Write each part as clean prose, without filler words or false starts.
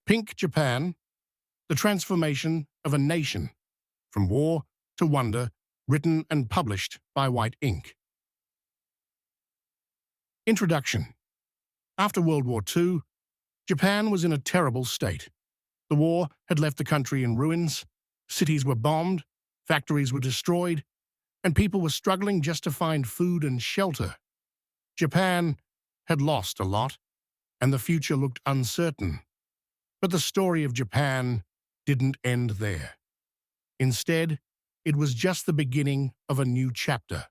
Pink Japan, the transformation of a nation, from war to wonder, written and published by White Ink. Introduction. After World War II, Japan was in a terrible state. The war had left the country in ruins, cities were bombed, factories were destroyed, and people were struggling just to find food and shelter. Japan had lost a lot, and the future looked uncertain. But the story of Japan didn't end there. Instead, it was just the beginning of a new chapter,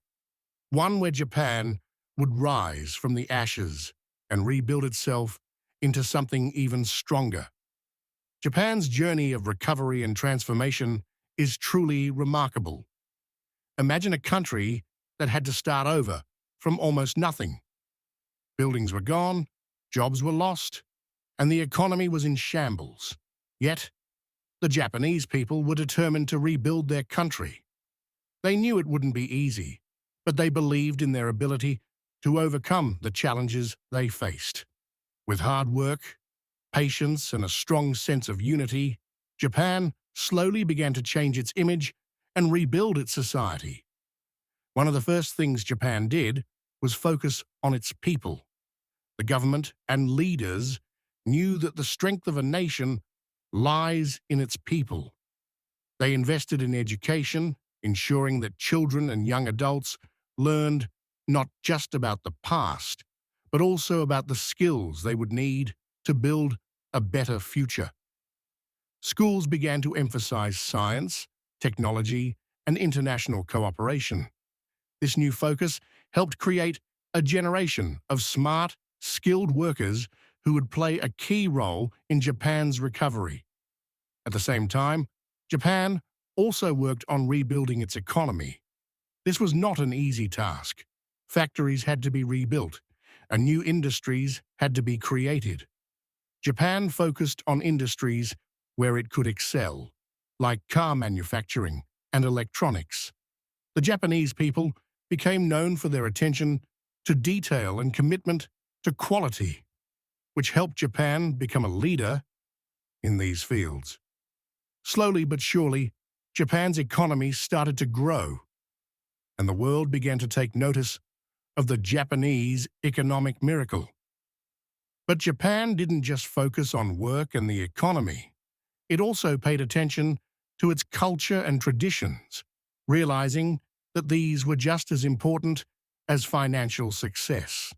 one where Japan would rise from the ashes and rebuild itself into something even stronger. Japan's journey of recovery and transformation is truly remarkable. Imagine a country that had to start over from almost nothing. Buildings were gone, jobs were lost, and the economy was in shambles. Yet, the Japanese people were determined to rebuild their country. They knew it wouldn't be easy, but they believed in their ability to overcome the challenges they faced. With hard work, patience, and a strong sense of unity, Japan slowly began to change its image and rebuild its society. One of the first things Japan did was focus on its people. The government and leaders knew that the strength of a nation lies in its people. They invested in education, ensuring that children and young adults learned not just about the past, but also about the skills they would need to build a better future. Schools began to emphasize science, technology, and international cooperation. This new focus helped create a generation of smart, skilled workers who would play a key role in Japan's recovery. At the same time, Japan also worked on rebuilding its economy. This was not an easy task. Factories had to be rebuilt, and new industries had to be created. Japan focused on industries where it could excel, like car manufacturing and electronics. The Japanese people became known for their attention to detail and commitment to quality, which helped Japan become a leader in these fields. Slowly but surely, Japan's economy started to grow, and the world began to take notice of the Japanese economic miracle. But Japan didn't just focus on work and the economy. It also paid attention to its culture and traditions, realizing that these were just as important as financial success.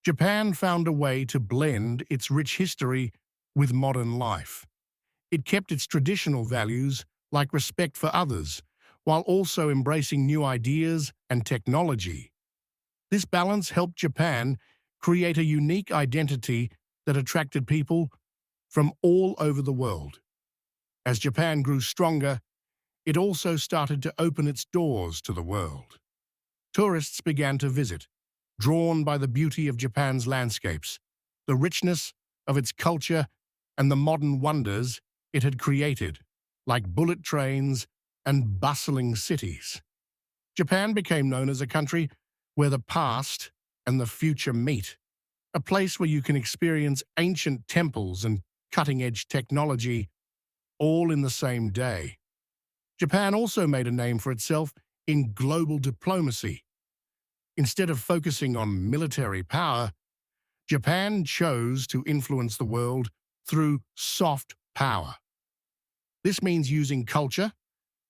Japan found a way to blend its rich history with modern life. It kept its traditional values, like respect for others, while also embracing new ideas and technology. This balance helped Japan create a unique identity that attracted people from all over the world. As Japan grew stronger, it also started to open its doors to the world. Tourists began to visit, drawn by the beauty of Japan's landscapes, the richness of its culture, and the modern wonders it had created, like bullet trains and bustling cities. Japan became known as a country where the past and the future meet, a place where you can experience ancient temples and cutting-edge technology all in the same day. Japan also made a name for itself in global diplomacy. Instead of focusing on military power, Japan chose to influence the world through soft power. This means using culture,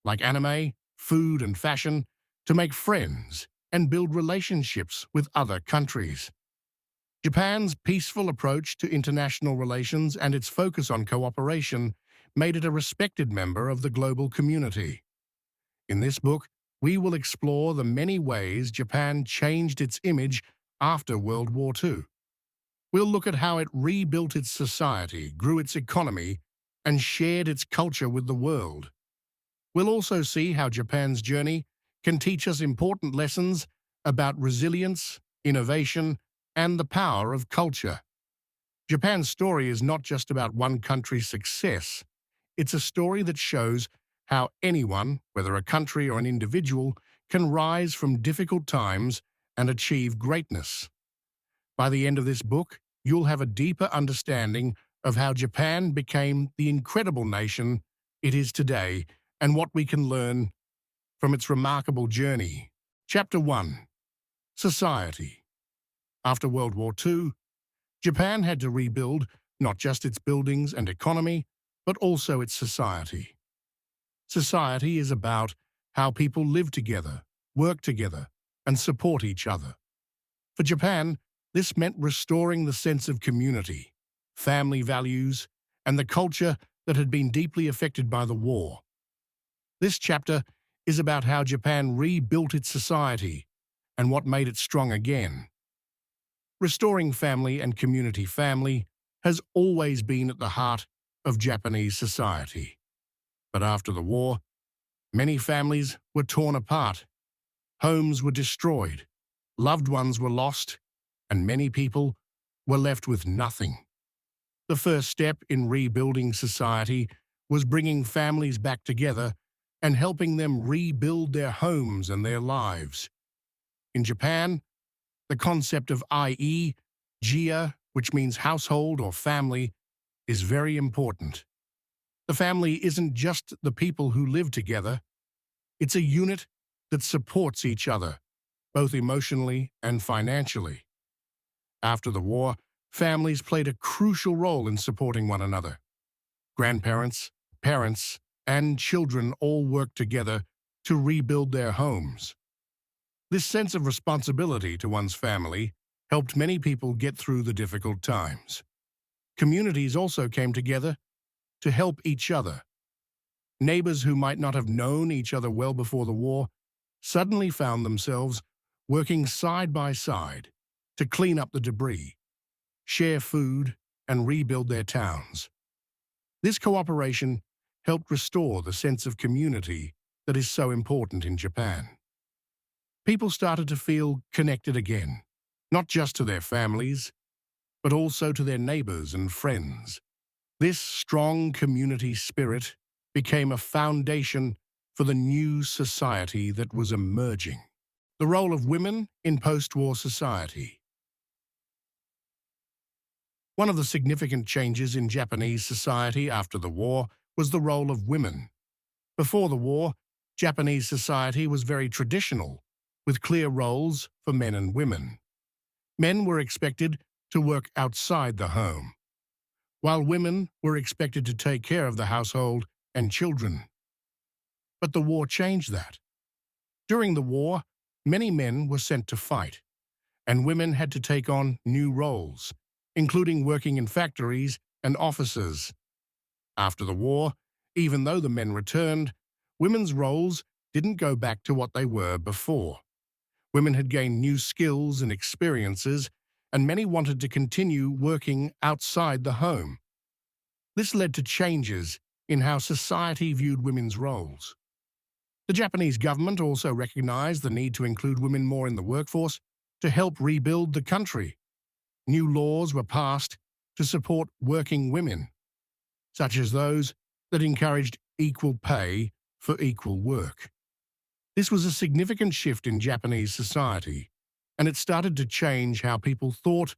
like anime, food, and fashion, to make friends and build relationships with other countries. Japan's peaceful approach to international relations and its focus on cooperation made it a respected member of the global community. In this book, we will explore the many ways Japan changed its image after World War II. We'll look at how it rebuilt its society, grew its economy, and shared its culture with the world. We'll also see how Japan's journey can teach us important lessons about resilience, innovation, and the power of culture. Japan's story is not just about one country's success. It's a story that shows how anyone, whether a country or an individual, can rise from difficult times and achieve greatness. By the end of this book, you'll have a deeper understanding of how Japan became the incredible nation it is today and what we can learn from its remarkable journey. Chapter 1. Society. After World War II, Japan had to rebuild not just its buildings and economy, but also its society. Society is about how people live together, work together, and support each other. For Japan, this meant restoring the sense of community, family values, and the culture that had been deeply affected by the war. This chapter is about how Japan rebuilt its society and what made it strong again. Restoring family and community has always been at the heart of Japanese society. But after the war, many families were torn apart, homes were destroyed, loved ones were lost, and many people were left with nothing. The first step in rebuilding society was bringing families back together and helping them rebuild their homes and their lives. In Japan, the concept of jia, which means household or family, is very important. The family isn't just the people who live together. It's a unit that supports each other, both emotionally and financially. After the war, families played a crucial role in supporting one another. Grandparents, parents, and children all worked together to rebuild their homes. This sense of responsibility to one's family helped many people get through the difficult times. Communities also came together to help each other. Neighbors who might not have known each other well before the war suddenly found themselves working side by side to clean up the debris, share food, and rebuild their towns. This cooperation helped restore the sense of community that is so important in Japan. People started to feel connected again, not just to their families, but also to their neighbors and friends. This strong community spirit became a foundation for the new society that was emerging. The role of women in post-war society. One of the significant changes in Japanese society after the war was the role of women. Before the war, Japanese society was very traditional, with clear roles for men and women. Men were expected to work outside the home, while women were expected to take care of the household and children. But the war changed that. During the war, many men were sent to fight, and women had to take on new roles, including working in factories and offices. After the war, even though the men returned, women's roles didn't go back to what they were before. Women had gained new skills and experiences, and many wanted to continue working outside the home. This led to changes in how society viewed women's roles. The Japanese government also recognized the need to include women more in the workforce to help rebuild the country. New laws were passed to support working women, such as those that encouraged equal pay for equal work. This was a significant shift in Japanese society, and it started to change how people thought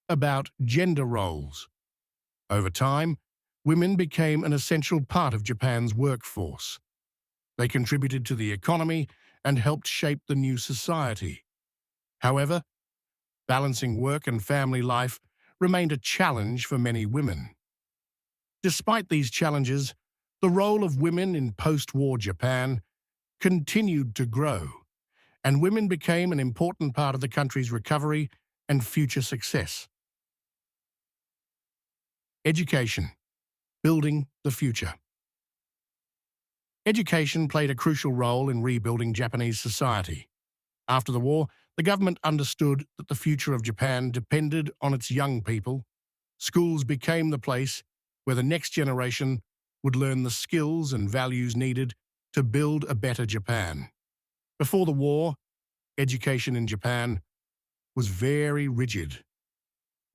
about gender roles. Over time, women became an essential part of Japan's workforce. They contributed to the economy and helped shape the new society. However, balancing work and family life remained a challenge for many women. Despite these challenges, the role of women in post-war Japan continued to grow, and women became an important part of the country's recovery and future success. Education. Building the future. Education played a crucial role in rebuilding Japanese society. After the war, the government understood that the future of Japan depended on its young people. Schools became the place where the next generation would learn the skills and values needed to build a better Japan. Before the war, education in Japan was very rigid,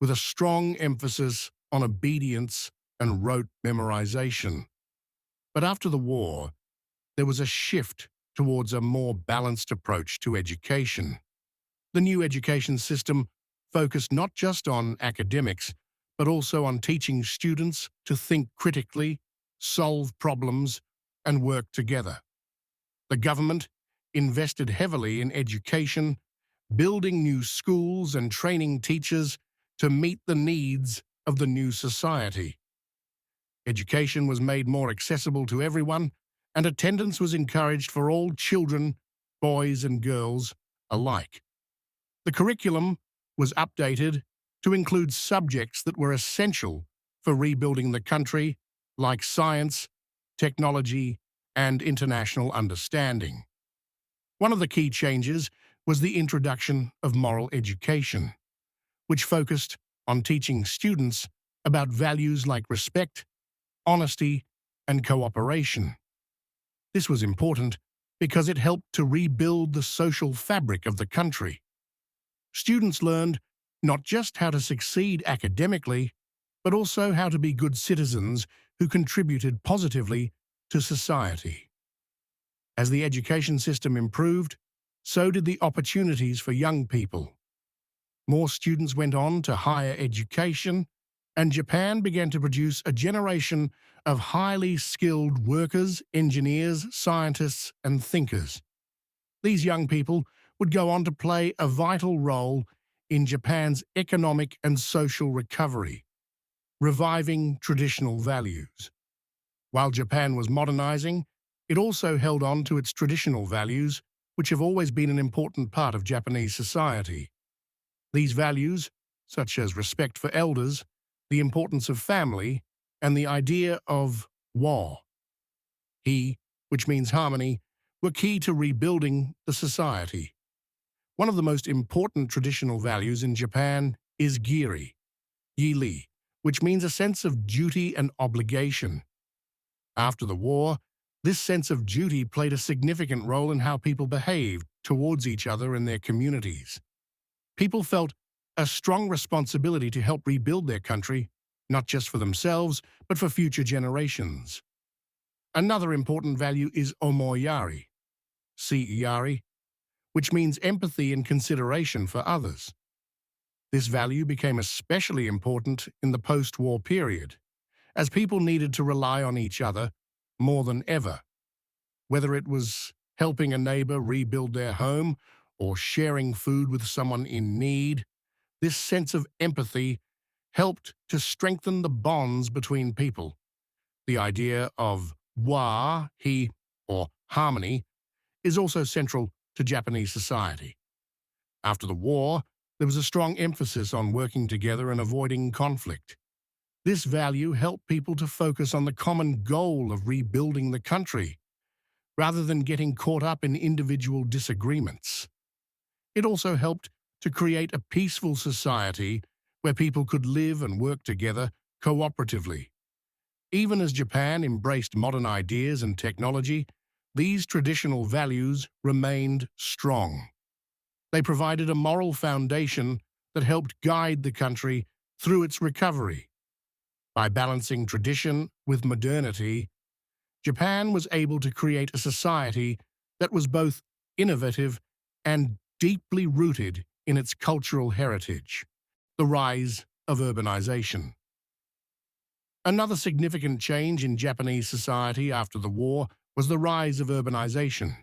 with a strong emphasis on obedience and rote memorization. But after the war, there was a shift towards a more balanced approach to education. The new education system focused not just on academics, but also on teaching students to think critically, solve problems, and work together. The government invested heavily in education, building new schools and training teachers to meet the needs of the new society. Education was made more accessible to everyone, and attendance was encouraged for all children, boys and girls alike. The curriculum was updated to include subjects that were essential for rebuilding the country, like science, technology, and international understanding. One of the key changes was the introduction of moral education, which focused on teaching students about values like respect, honesty, and cooperation. This was important because it helped to rebuild the social fabric of the country. Students learned not just how to succeed academically, but also how to be good citizens who contributed positively to society. As the education system improved, so did the opportunities for young people. More students went on to higher education, and Japan began to produce a generation of highly skilled workers, engineers, scientists, and thinkers. These young people would go on to play a vital role in Japan's economic and social recovery, reviving traditional values. While Japan was modernizing, it also held on to its traditional values, which have always been an important part of Japanese society. These values, such as respect for elders, the importance of family, and the idea of wa, which means harmony, were key to rebuilding the society. One of the most important traditional values in Japan is yili, which means a sense of duty and obligation. After the war, this sense of duty played a significant role in how people behaved towards each other and their communities. People felt a strong responsibility to help rebuild their country, not just for themselves, but for future generations. Another important value is omoyari, which means empathy and consideration for others. This value became especially important in the post-war period, as people needed to rely on each other more than ever. Whether it was helping a neighbor rebuild their home or sharing food with someone in need, this sense of empathy helped to strengthen the bonds between people. The idea of or harmony is also central to Japanese society. After the war, there was a strong emphasis on working together and avoiding conflict. This value helped people to focus on the common goal of rebuilding the country, rather than getting caught up in individual disagreements. It also helped to create a peaceful society where people could live and work together cooperatively. Even as Japan embraced modern ideas and technology, these traditional values remained strong. They provided a moral foundation that helped guide the country through its recovery. By balancing tradition with modernity, Japan was able to create a society that was both innovative and deeply rooted in its cultural heritage. The rise of urbanization. Another significant change in Japanese society after the war was the rise of urbanization.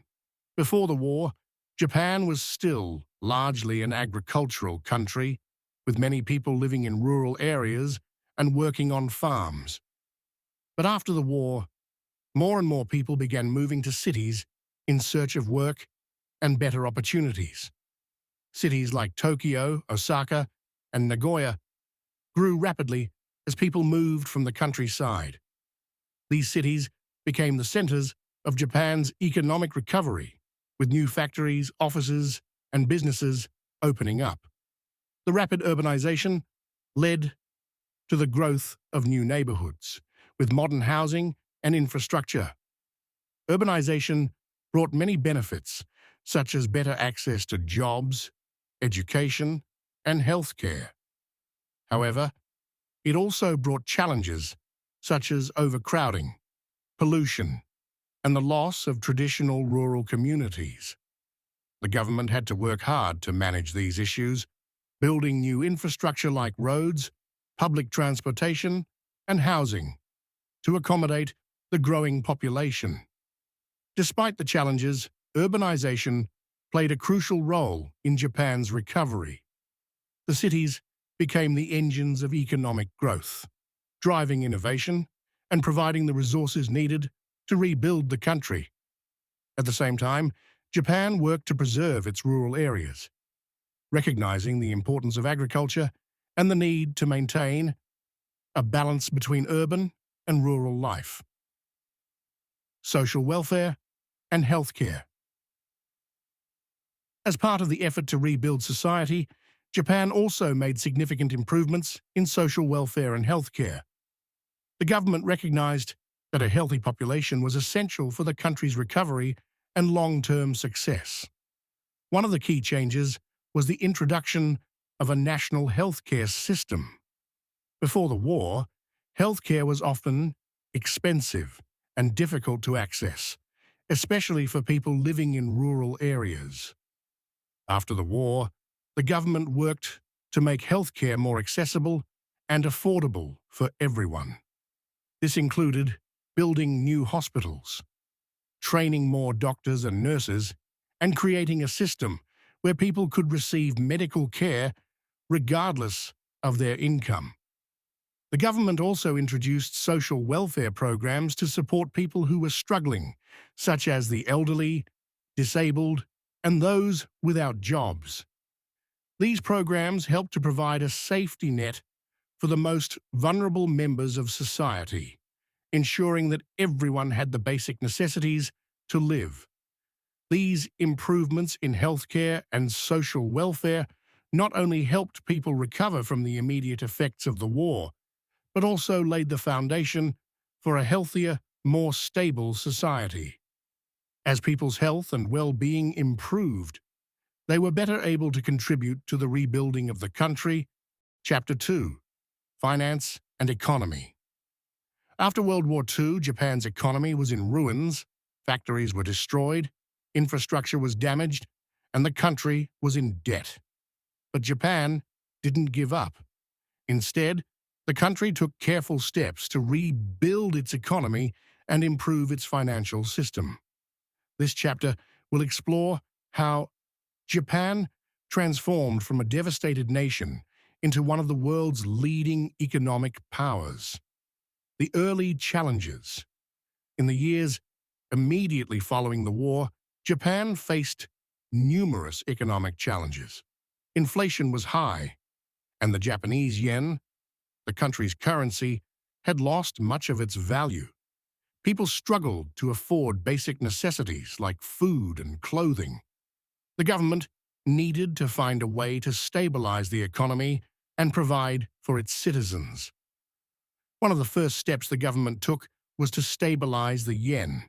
Before the war, Japan was still largely an agricultural country, with many people living in rural areas and working on farms. But after the war, more and more people began moving to cities in search of work and better opportunities. Cities like Tokyo, Osaka, and Nagoya grew rapidly as people moved from the countryside. These cities became the centers of Japan's economic recovery, with new factories, offices, and businesses opening up. The rapid urbanization led to the growth of new neighborhoods, with modern housing and infrastructure. Urbanization brought many benefits, such as better access to jobs, education, and healthcare. However, it also brought challenges such as overcrowding, pollution, and the loss of traditional rural communities. The government had to work hard to manage these issues, building new infrastructure like roads, public transportation, and housing to accommodate the growing population. Despite the challenges, urbanization played a crucial role in Japan's recovery. The cities became the engines of economic growth, driving innovation and providing the resources needed to rebuild the country. At the same time, Japan worked to preserve its rural areas, recognizing the importance of agriculture and the need to maintain a balance between urban and rural life. Social welfare and healthcare. As part of the effort to rebuild society, Japan also made significant improvements in social welfare and healthcare. The government recognized that a healthy population was essential for the country's recovery and long-term success. One of the key changes was the introduction of a national healthcare system. Before the war, healthcare was often expensive and difficult to access, especially for people living in rural areas. After the war, the government worked to make healthcare more accessible and affordable for everyone. This included building new hospitals, training more doctors and nurses, and creating a system where people could receive medical care regardless of their income. The government also introduced social welfare programs to support people who were struggling, such as the elderly, disabled, and those without jobs. These programs helped to provide a safety net for the most vulnerable members of society, ensuring that everyone had the basic necessities to live. These improvements in healthcare and social welfare not only helped people recover from the immediate effects of the war, but also laid the foundation for a healthier, more stable society. As people's health and well-being improved, they were better able to contribute to the rebuilding of the country. Chapter 2: Finance and Economy. After World War II, Japan's economy was in ruins, factories were destroyed, infrastructure was damaged, and the country was in debt. But Japan didn't give up. Instead, the country took careful steps to rebuild its economy and improve its financial system. This chapter will explore how Japan transformed from a devastated nation into one of the world's leading economic powers. The early challenges. In the years immediately following the war, Japan faced numerous economic challenges. Inflation was high, and the Japanese yen, the country's currency, had lost much of its value. People struggled to afford basic necessities like food and clothing. The government needed to find a way to stabilize the economy and provide for its citizens. One of the first steps the government took was to stabilize the yen.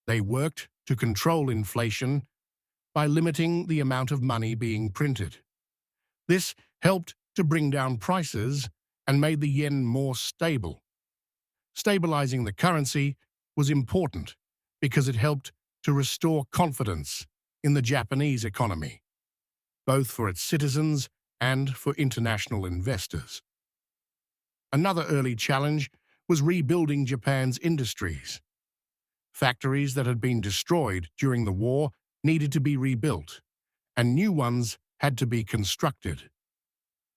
They worked to control inflation by limiting the amount of money being printed. This helped to bring down prices and made the yen more stable. Stabilizing the currency was important because it helped to restore confidence in the Japanese economy, both for its citizens and for international investors. Another early challenge was rebuilding Japan's industries. Factories that had been destroyed during the war needed to be rebuilt, and new ones had to be constructed.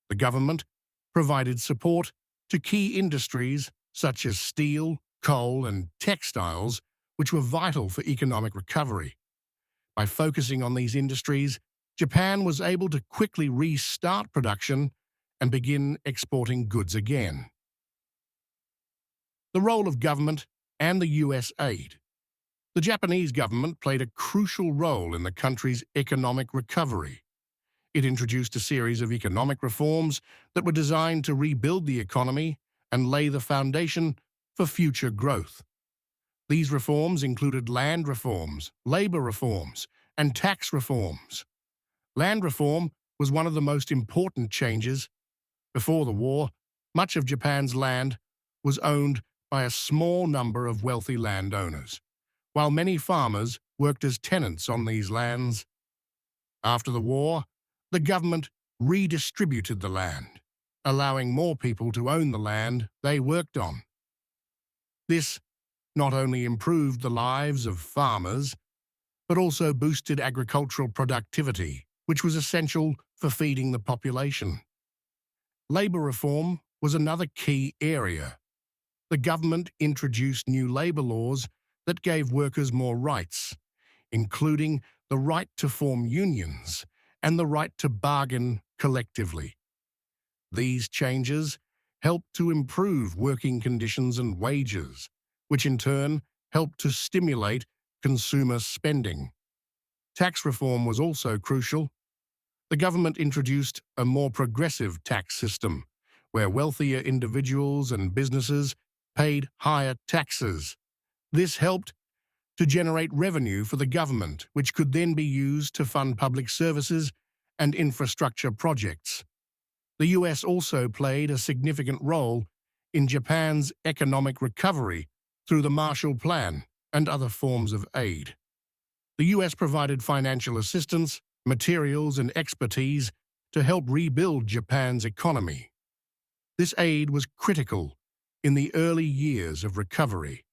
The government provided support to key industries such as steel, coal, and textiles, which were vital for economic recovery. By focusing on these industries, Japan was able to quickly restart production and begin exporting goods again. The role of government and the U.S. aid. The Japanese government played a crucial role in the country's economic recovery. It introduced a series of economic reforms that were designed to rebuild the economy and lay the foundation for future growth. These reforms included land reforms, labor reforms, and tax reforms. Land reform was one of the most important changes. Before the war, much of Japan's land was owned by a small number of wealthy landowners, while many farmers worked as tenants on these lands. After the war, the government redistributed the land. allowing more people to own the land they worked on. This not only improved the lives of farmers, but also boosted agricultural productivity, which was essential for feeding the population. Labour reform was another key area. The government introduced new labour laws that gave workers more rights, including the right to form unions and the right to bargain collectively. These changes helped to improve working conditions and wages, which in turn helped to stimulate consumer spending. Tax reform was also crucial. The government introduced a more progressive tax system, where wealthier individuals and businesses paid higher taxes. This helped to generate revenue for the government, which could then be used to fund public services and infrastructure projects. The US also played a significant role in Japan's economic recovery through the Marshall Plan and other forms of aid. The US provided financial assistance, materials, and expertise to help rebuild Japan's economy. This aid was critical in the early years of recovery,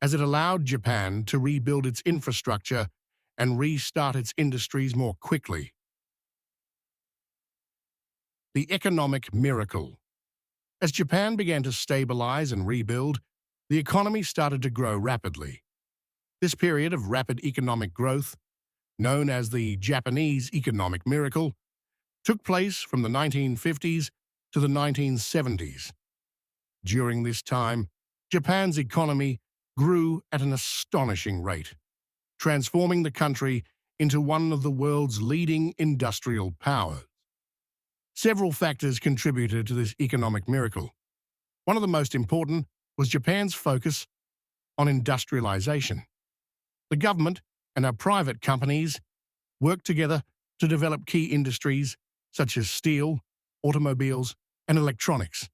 as it allowed Japan to rebuild its infrastructure and restart its industries more quickly. The economic miracle. As Japan began to stabilize and rebuild, the economy started to grow rapidly. This period of rapid economic growth, known as the Japanese economic miracle, took place from the 1950s to the 1970s. During this time, Japan's economy grew at an astonishing rate, transforming the country into one of the world's leading industrial powers. Several factors contributed to this economic miracle. One of the most important was Japan's focus on industrialization. The government and our private companies worked together to develop key industries such as steel, automobiles, and electronics.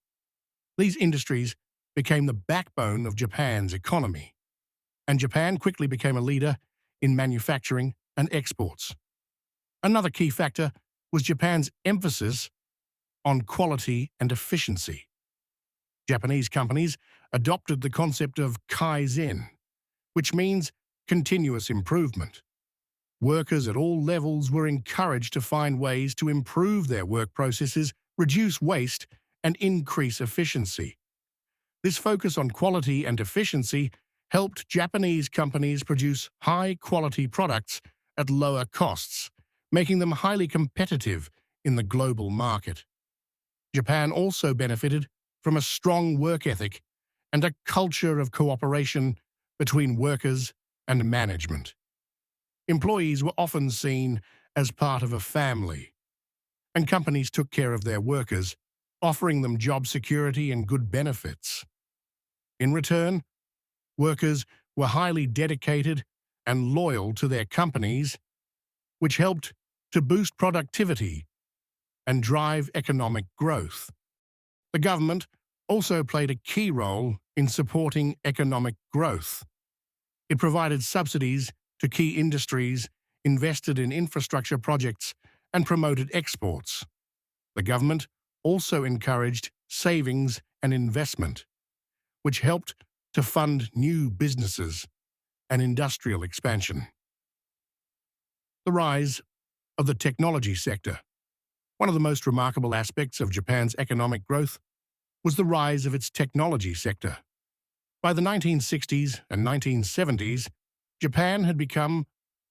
These industries became the backbone of Japan's economy, and Japan quickly became a leader in manufacturing and exports. Another key factor was Japan's emphasis on quality and efficiency. Japanese companies adopted the concept of kaizen, which means continuous improvement. Workers at all levels were encouraged to find ways to improve their work processes, reduce waste, and increase efficiency. This focus on quality and efficiency helped Japanese companies produce high-quality products at lower costs, making them highly competitive in the global market. Japan also benefited from a strong work ethic and a culture of cooperation between workers and management. Employees were often seen as part of a family, and companies took care of their workers, offering them job security and good benefits. In return, workers were highly dedicated and loyal to their companies, which helped to boost productivity and drive economic growth. The government also played a key role in supporting economic growth. It provided subsidies to key industries, invested in infrastructure projects, and promoted exports. The government also encouraged savings and investment, which helped to fund new businesses and industrial expansion. The rise of the technology sector. One of the most remarkable aspects of Japan's economic growth was the rise of its technology sector. By the 1960s and 1970s, Japan had become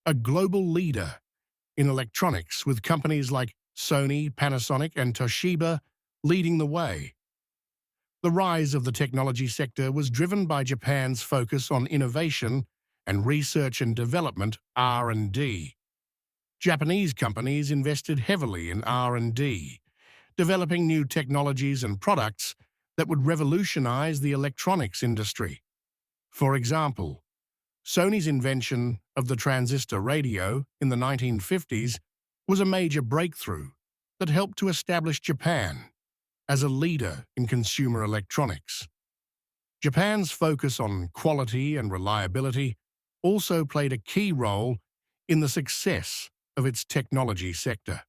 a global leader in electronics, with companies like Sony, Panasonic, and Toshiba leading the way. The rise of the technology sector was driven by Japan's focus on innovation and research and development (R&D). Japanese companies invested heavily in R&D, developing new technologies and products that would revolutionize the electronics industry. For example, Sony's invention of the transistor radio in the 1950s was a major breakthrough that helped to establish Japan as a leader in consumer electronics. Japan's focus on quality and reliability also played a key role in the success of its technology sector.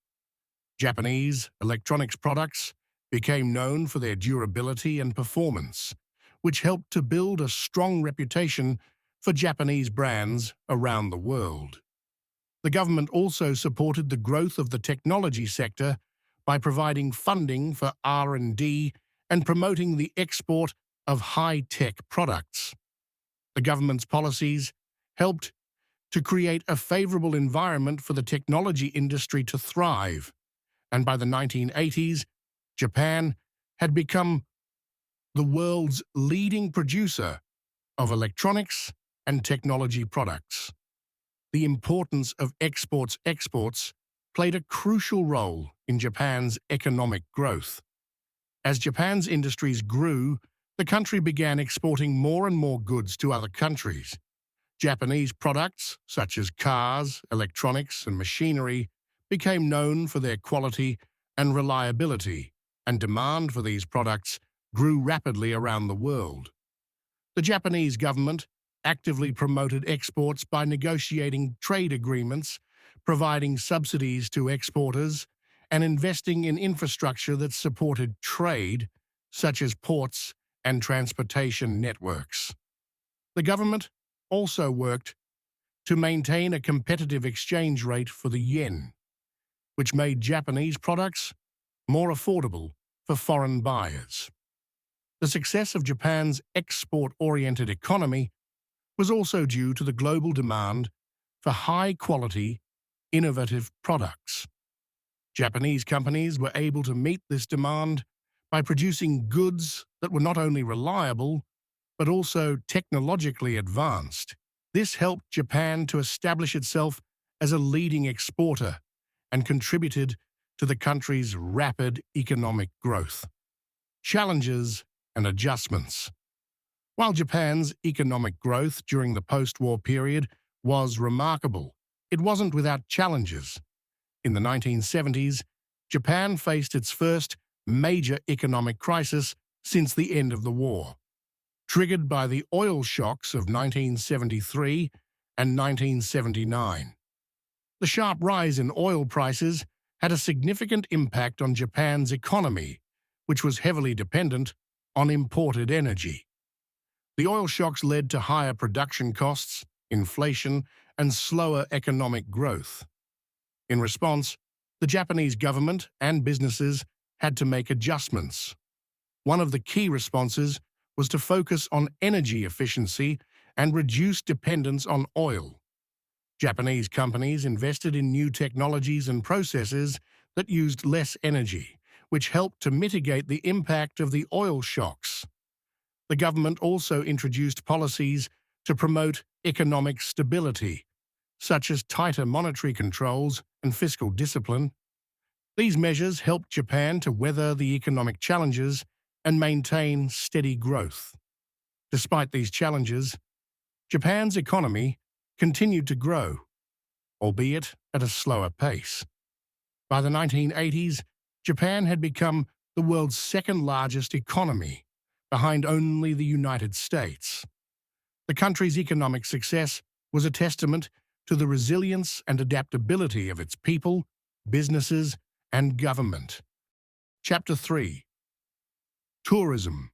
Japanese electronics products became known for their durability and performance, which helped to build a strong reputation for Japanese brands around the world. The government also supported the growth of the technology sector by providing funding for R&D and promoting the export of high-tech products. The government's policies helped to create a favorable environment for the technology industry to thrive, and by the 1980s, Japan had become the world's leading producer of electronics and technology products. The importance of exports played a crucial role in Japan's economic growth. As Japan's industries grew, the country began exporting more and more goods to other countries. Japanese products, such as cars, electronics, and machinery, became known for their quality and reliability, and demand for these products grew rapidly around the world. The Japanese government actively promoted exports by negotiating trade agreements, providing subsidies to exporters, and investing in infrastructure that supported trade, such as ports and transportation networks. The government also worked to maintain a competitive exchange rate for the yen, which made Japanese products more affordable for foreign buyers. The success of Japan's export-oriented economy was also due to the global demand for high-quality, innovative products. Japanese companies were able to meet this demand by producing goods that were not only reliable, but also technologically advanced. This helped Japan to establish itself as a leading exporter and contributed to the country's rapid economic growth. Challenges and adjustments. While Japan's economic growth during the post-war period was remarkable, it wasn't without challenges. In the 1970s, Japan faced its first major economic crisis since the end of the war, triggered by the oil shocks of 1973 and 1979. The sharp rise in oil prices had a significant impact on Japan's economy, which was heavily dependent on imported energy. The oil shocks led to higher production costs, inflation, and slower economic growth. In response, the Japanese government and businesses had to make adjustments. One of the key responses was to focus on energy efficiency and reduce dependence on oil. Japanese companies invested in new technologies and processes that used less energy, which helped to mitigate the impact of the oil shocks. The government also introduced policies to promote economic stability, such as tighter monetary controls and fiscal discipline. These measures helped Japan to weather the economic challenges and maintain steady growth. Despite these challenges, Japan's economy continued to grow, albeit at a slower pace. By the 1980s, Japan had become the world's second-largest economy, behind only the United States. The country's economic success was a testament to the resilience and adaptability of its people, businesses, and government. Chapter 3. Tourism.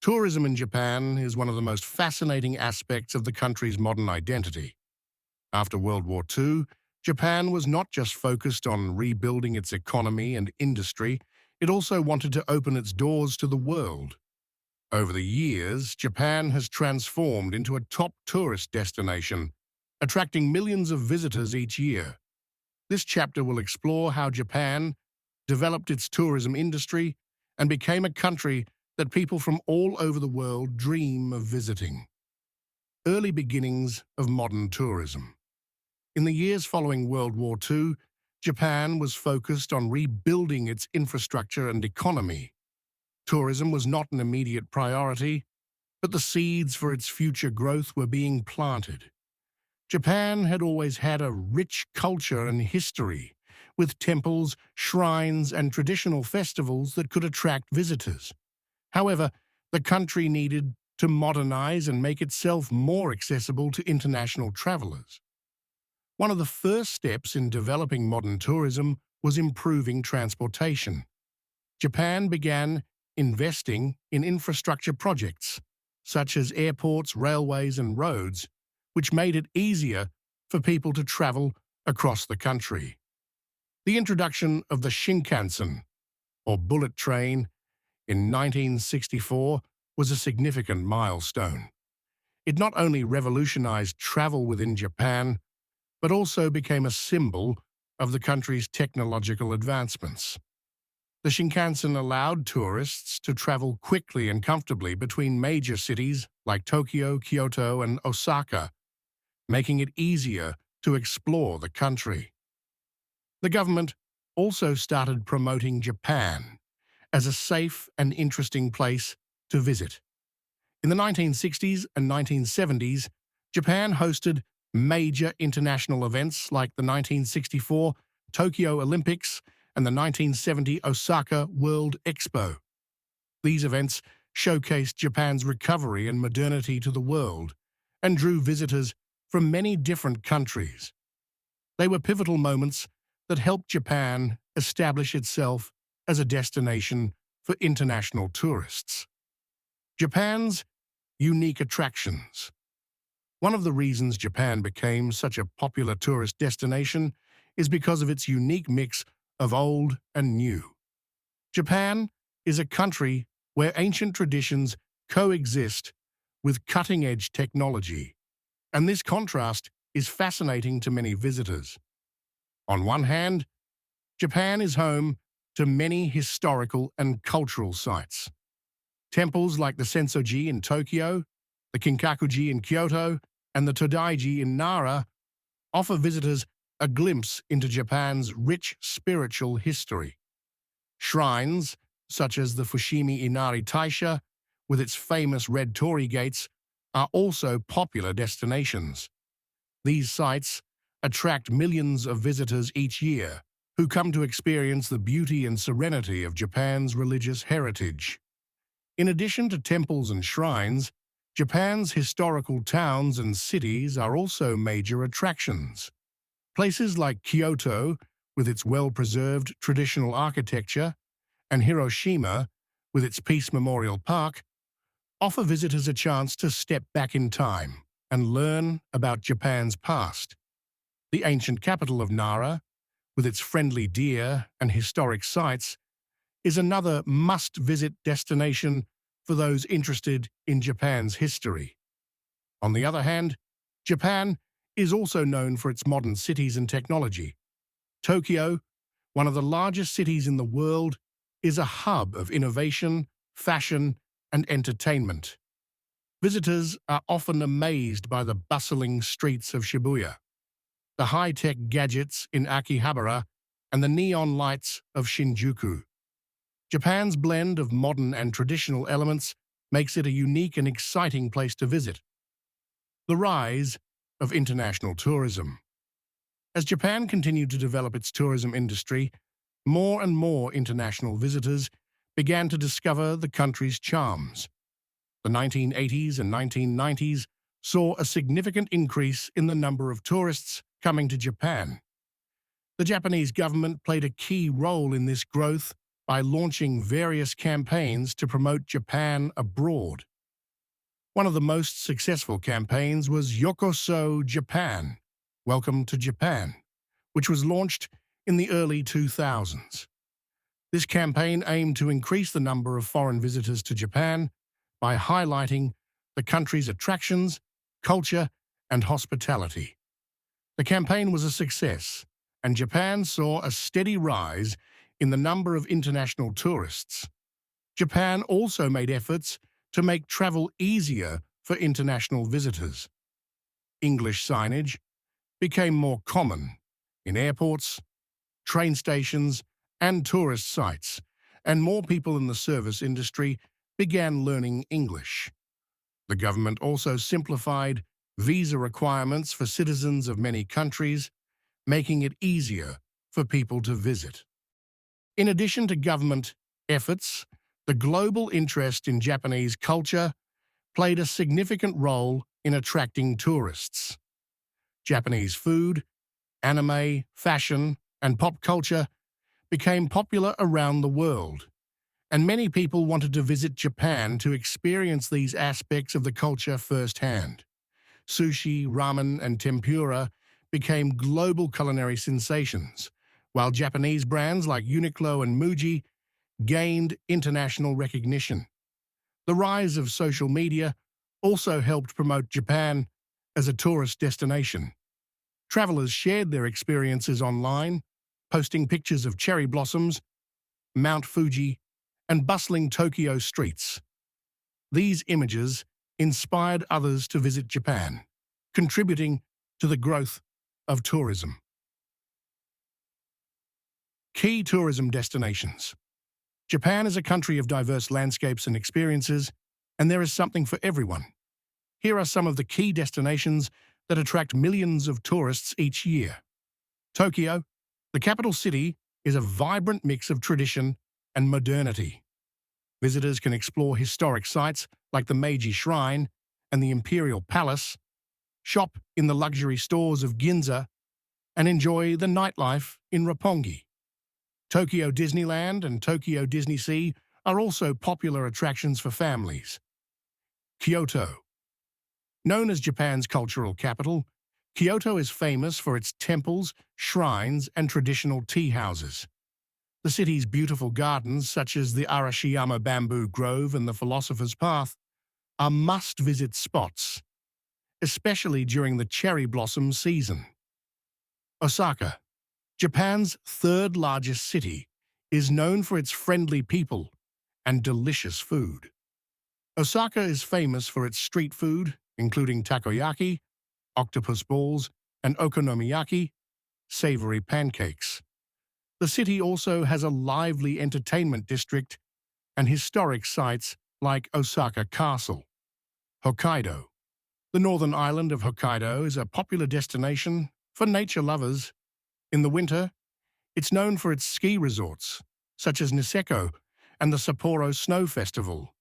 Tourism in Japan is one of the most fascinating aspects of the country's modern identity. After World War II, Japan was not just focused on rebuilding its economy and industry, it also wanted to open its doors to the world. Over the years, Japan has transformed into a top tourist destination, attracting millions of visitors each year. This chapter will explore how Japan developed its tourism industry and became a country that people from all over the world dream of visiting. Early beginnings of modern tourism. In the years following World War II, Japan was focused on rebuilding its infrastructure and economy. Tourism was not an immediate priority, but the seeds for its future growth were being planted. Japan had always had a rich culture and history, with temples, shrines, and traditional festivals that could attract visitors. However, the country needed to modernize and make itself more accessible to international travelers. One of the first steps in developing modern tourism was improving transportation. Japan began investing in infrastructure projects, such as airports, railways, and roads, which made it easier for people to travel across the country. The introduction of the Shinkansen, or bullet train, in 1964 was a significant milestone. It not only revolutionized travel within Japan, but also became a symbol of the country's technological advancements. The Shinkansen allowed tourists to travel quickly and comfortably between major cities like Tokyo, Kyoto, and Osaka, making it easier to explore the country. The government also started promoting Japan as a safe and interesting place to visit. In the 1960s and 1970s, Japan hosted major international events like the 1964 Tokyo Olympics and the 1970 Osaka World Expo. These events showcased Japan's recovery and modernity to the world and drew visitors from many different countries. They were pivotal moments that helped Japan establish itself as a destination for international tourists. Japan's unique attractions. One of the reasons Japan became such a popular tourist destination is because of its unique mix of old and new. Japan is a country where ancient traditions coexist with cutting-edge technology, and this contrast is fascinating to many visitors. On one hand, Japan is home to many historical and cultural sites. Temples like the Sensoji in Tokyo, the Kinkakuji in Kyoto, and the Todaiji in Nara offer visitors a glimpse into Japan's rich spiritual history. Shrines, such as the Fushimi Inari Taisha, with its famous red torii gates, are also popular destinations. These sites attract millions of visitors each year who come to experience the beauty and serenity of Japan's religious heritage. In addition to temples and shrines, Japan's historical towns and cities are also major attractions. Places like Kyoto, with its well-preserved traditional architecture, and Hiroshima, with its Peace Memorial Park, offer visitors a chance to step back in time and learn about Japan's past. The ancient capital of Nara, with its friendly deer and historic sites, is another must-visit destination for those interested in Japan's history. On the other hand, Japan is also known for its modern cities and technology. Tokyo, one of the largest cities in the world, is a hub of innovation, fashion, and entertainment. Visitors are often amazed by the bustling streets of Shibuya, the high-tech gadgets in Akihabara, and the neon lights of Shinjuku. Japan's blend of modern and traditional elements makes it a unique and exciting place to visit. The rise of international tourism. As Japan continued to develop its tourism industry, more and more international visitors began to discover the country's charms. The 1980s and 1990s saw a significant increase in the number of tourists coming to Japan. The Japanese government played a key role in this growth by launching various campaigns to promote Japan abroad. One of the most successful campaigns was Yokoso Japan, Welcome to Japan, which was launched in the early 2000s. This campaign aimed to increase the number of foreign visitors to Japan by highlighting the country's attractions, culture, and hospitality. The campaign was a success, and Japan saw a steady rise in the number of international tourists. Japan also made efforts to make travel easier for international visitors. English signage became more common in airports, train stations, and tourist sites, and more people in the service industry began learning English. The government also simplified visa requirements for citizens of many countries, making it easier for people to visit. In addition to government efforts, the global interest in Japanese culture played a significant role in attracting tourists. Japanese food, anime, fashion, and pop culture became popular around the world, and many people wanted to visit Japan to experience these aspects of the culture firsthand. Sushi, ramen, and tempura became global culinary sensations, while Japanese brands like Uniqlo and Muji gained international recognition. The rise of social media also helped promote Japan as a tourist destination. Travelers shared their experiences online, posting pictures of cherry blossoms, Mount Fuji, and bustling Tokyo streets. These images inspired others to visit Japan, contributing to the growth of tourism. Key tourism destinations. Japan is a country of diverse landscapes and experiences, and there is something for everyone. Here are some of the key destinations that attract millions of tourists each year. Tokyo, the capital city, is a vibrant mix of tradition and modernity. Visitors can explore historic sites like the Meiji Shrine and the Imperial Palace, shop in the luxury stores of Ginza, and enjoy the nightlife in Roppongi. Tokyo Disneyland and Tokyo Disney are also popular attractions for families. Kyoto. Known as Japan's cultural capital, Kyoto is famous for its temples, shrines, and traditional tea houses. The city's beautiful gardens, such as the Arashiyama Bamboo Grove and the Philosopher's Path, are must-visit spots, especially during the cherry blossom season. Osaka, Japan's third-largest city, is known for its friendly people and delicious food. Osaka is famous for its street food, including takoyaki, octopus balls, and okonomiyaki, savory pancakes. The city also has a lively entertainment district and historic sites like Osaka Castle. Hokkaido. The northern island of Hokkaido is a popular destination for nature lovers. In the winter, it's known for its ski resorts, such as Niseko and the Sapporo Snow Festival.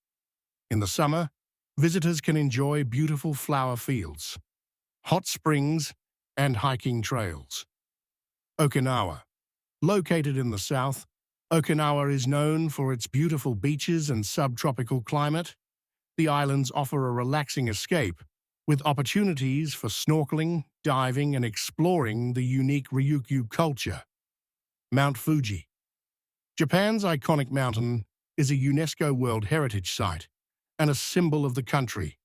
In the summer, visitors can enjoy beautiful flower fields, hot springs, and hiking trails. Okinawa. Located in the south, Okinawa is known for its beautiful beaches and subtropical climate. The islands offer a relaxing escape, with opportunities for snorkeling, diving, and exploring the unique Ryukyu culture. Mount Fuji. Japan's iconic mountain is a UNESCO World Heritage Site and a symbol of the country.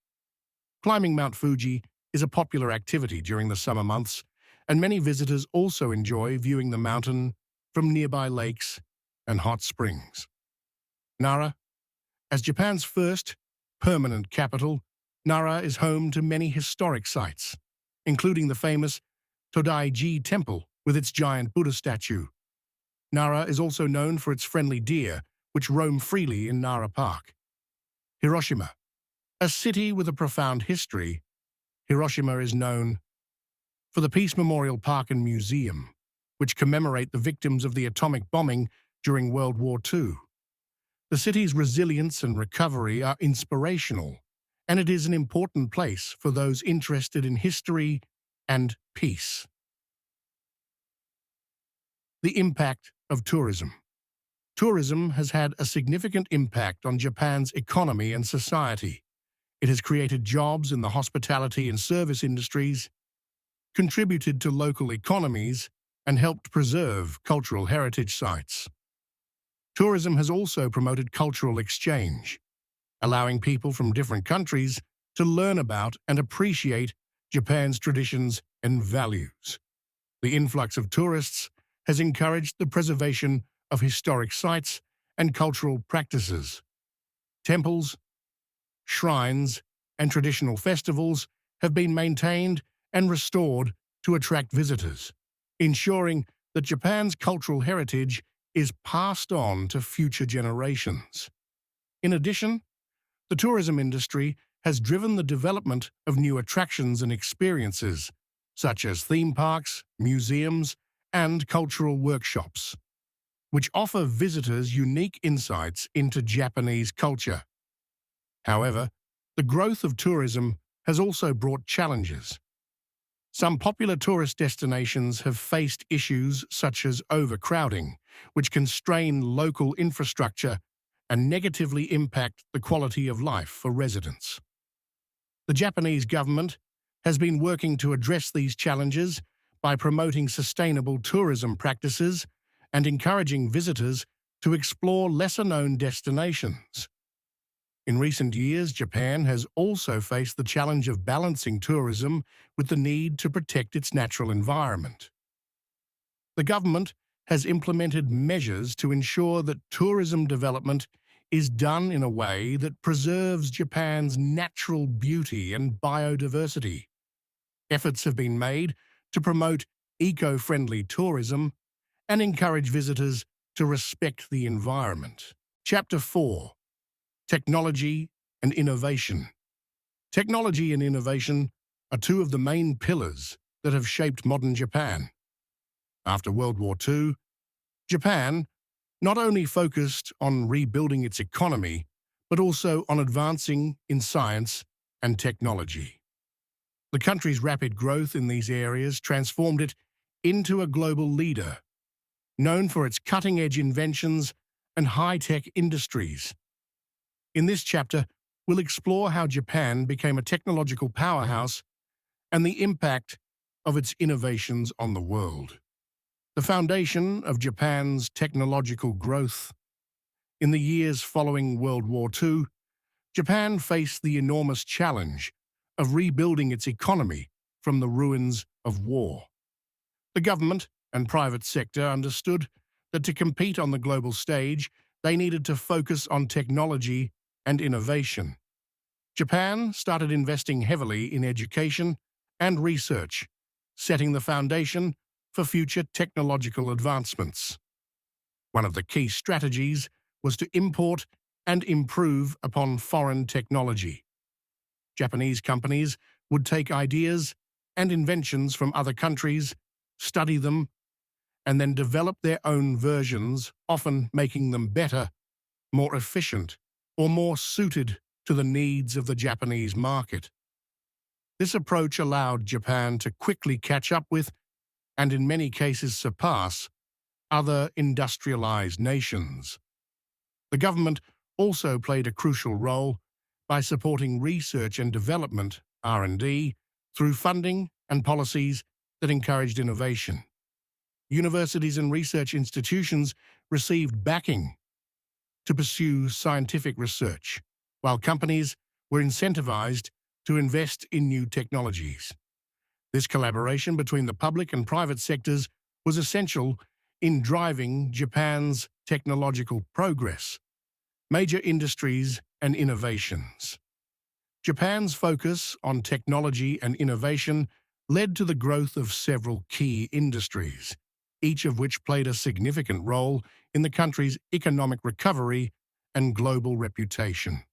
Climbing Mount Fuji is a popular activity during the summer months, and many visitors also enjoy viewing the mountain from nearby lakes and hot springs. Nara. As Japan's first permanent capital, Nara is home to many historic sites, including the famous Todaiji Temple with its giant Buddha statue. Nara is also known for its friendly deer, which roam freely in Nara Park. Hiroshima. A city with a profound history, Hiroshima is known for the Peace Memorial Park and Museum, which commemorate the victims of the atomic bombing during World War II. The city's resilience and recovery are inspirational, and it is an important place for those interested in history and peace. The impact of tourism. Tourism has had a significant impact on Japan's economy and society. It has created jobs in the hospitality and service industries, contributed to local economies, and helped preserve cultural heritage sites. Tourism has also promoted cultural exchange, allowing people from different countries to learn about and appreciate Japan's traditions and values. The influx of tourists has encouraged the preservation of historic sites and cultural practices. Temples, shrines, and traditional festivals have been maintained and restored to attract visitors, ensuring that Japan's cultural heritage is passed on to future generations. In addition, the tourism industry has driven the development of new attractions and experiences, such as theme parks, museums, and cultural workshops, which offer visitors unique insights into Japanese culture. However, the growth of tourism has also brought challenges. Some popular tourist destinations have faced issues such as overcrowding, which constrain local infrastructure and negatively impact the quality of life for residents. The Japanese government has been working to address these challenges by promoting sustainable tourism practices and encouraging visitors to explore lesser-known destinations. In recent years, Japan has also faced the challenge of balancing tourism with the need to protect its natural environment. The government has implemented measures to ensure that tourism development is done in a way that preserves Japan's natural beauty and biodiversity. Efforts have been made to promote eco-friendly tourism and encourage visitors to respect the environment. Chapter 4. Technology and Innovation. Technology and innovation are two of the main pillars that have shaped modern Japan. After World War II, Japan not only focused on rebuilding its economy, but also on advancing in science and technology. The country's rapid growth in these areas transformed it into a global leader, known for its cutting-edge inventions and high-tech industries. In this chapter, we'll explore how Japan became a technological powerhouse and the impact of its innovations on the world. The foundation of Japan's technological growth. In the years following World War II, Japan faced the enormous challenge of rebuilding its economy from the ruins of war. The government and private sector understood that to compete on the global stage, they needed to focus on technology and innovation. Japan started investing heavily in education and research, setting the foundation for future technological advancements. One of the key strategies was to import and improve upon foreign technology. Japanese companies would take ideas and inventions from other countries, study them, and then develop their own versions, often making them better, more efficient, or more suited to the needs of the Japanese market. This approach allowed Japan to quickly catch up with, and in many cases surpass, other industrialized nations. The government also played a crucial role by supporting research and development, R&D, through funding and policies that encouraged innovation. Universities and research institutions received backing to pursue scientific research, while companies were incentivized to invest in new technologies. This collaboration between the public and private sectors was essential in driving Japan's technological progress, major industries and innovations. Japan's focus on technology and innovation led to the growth of several key industries, each of which played a significant role in the country's economic recovery and global reputation.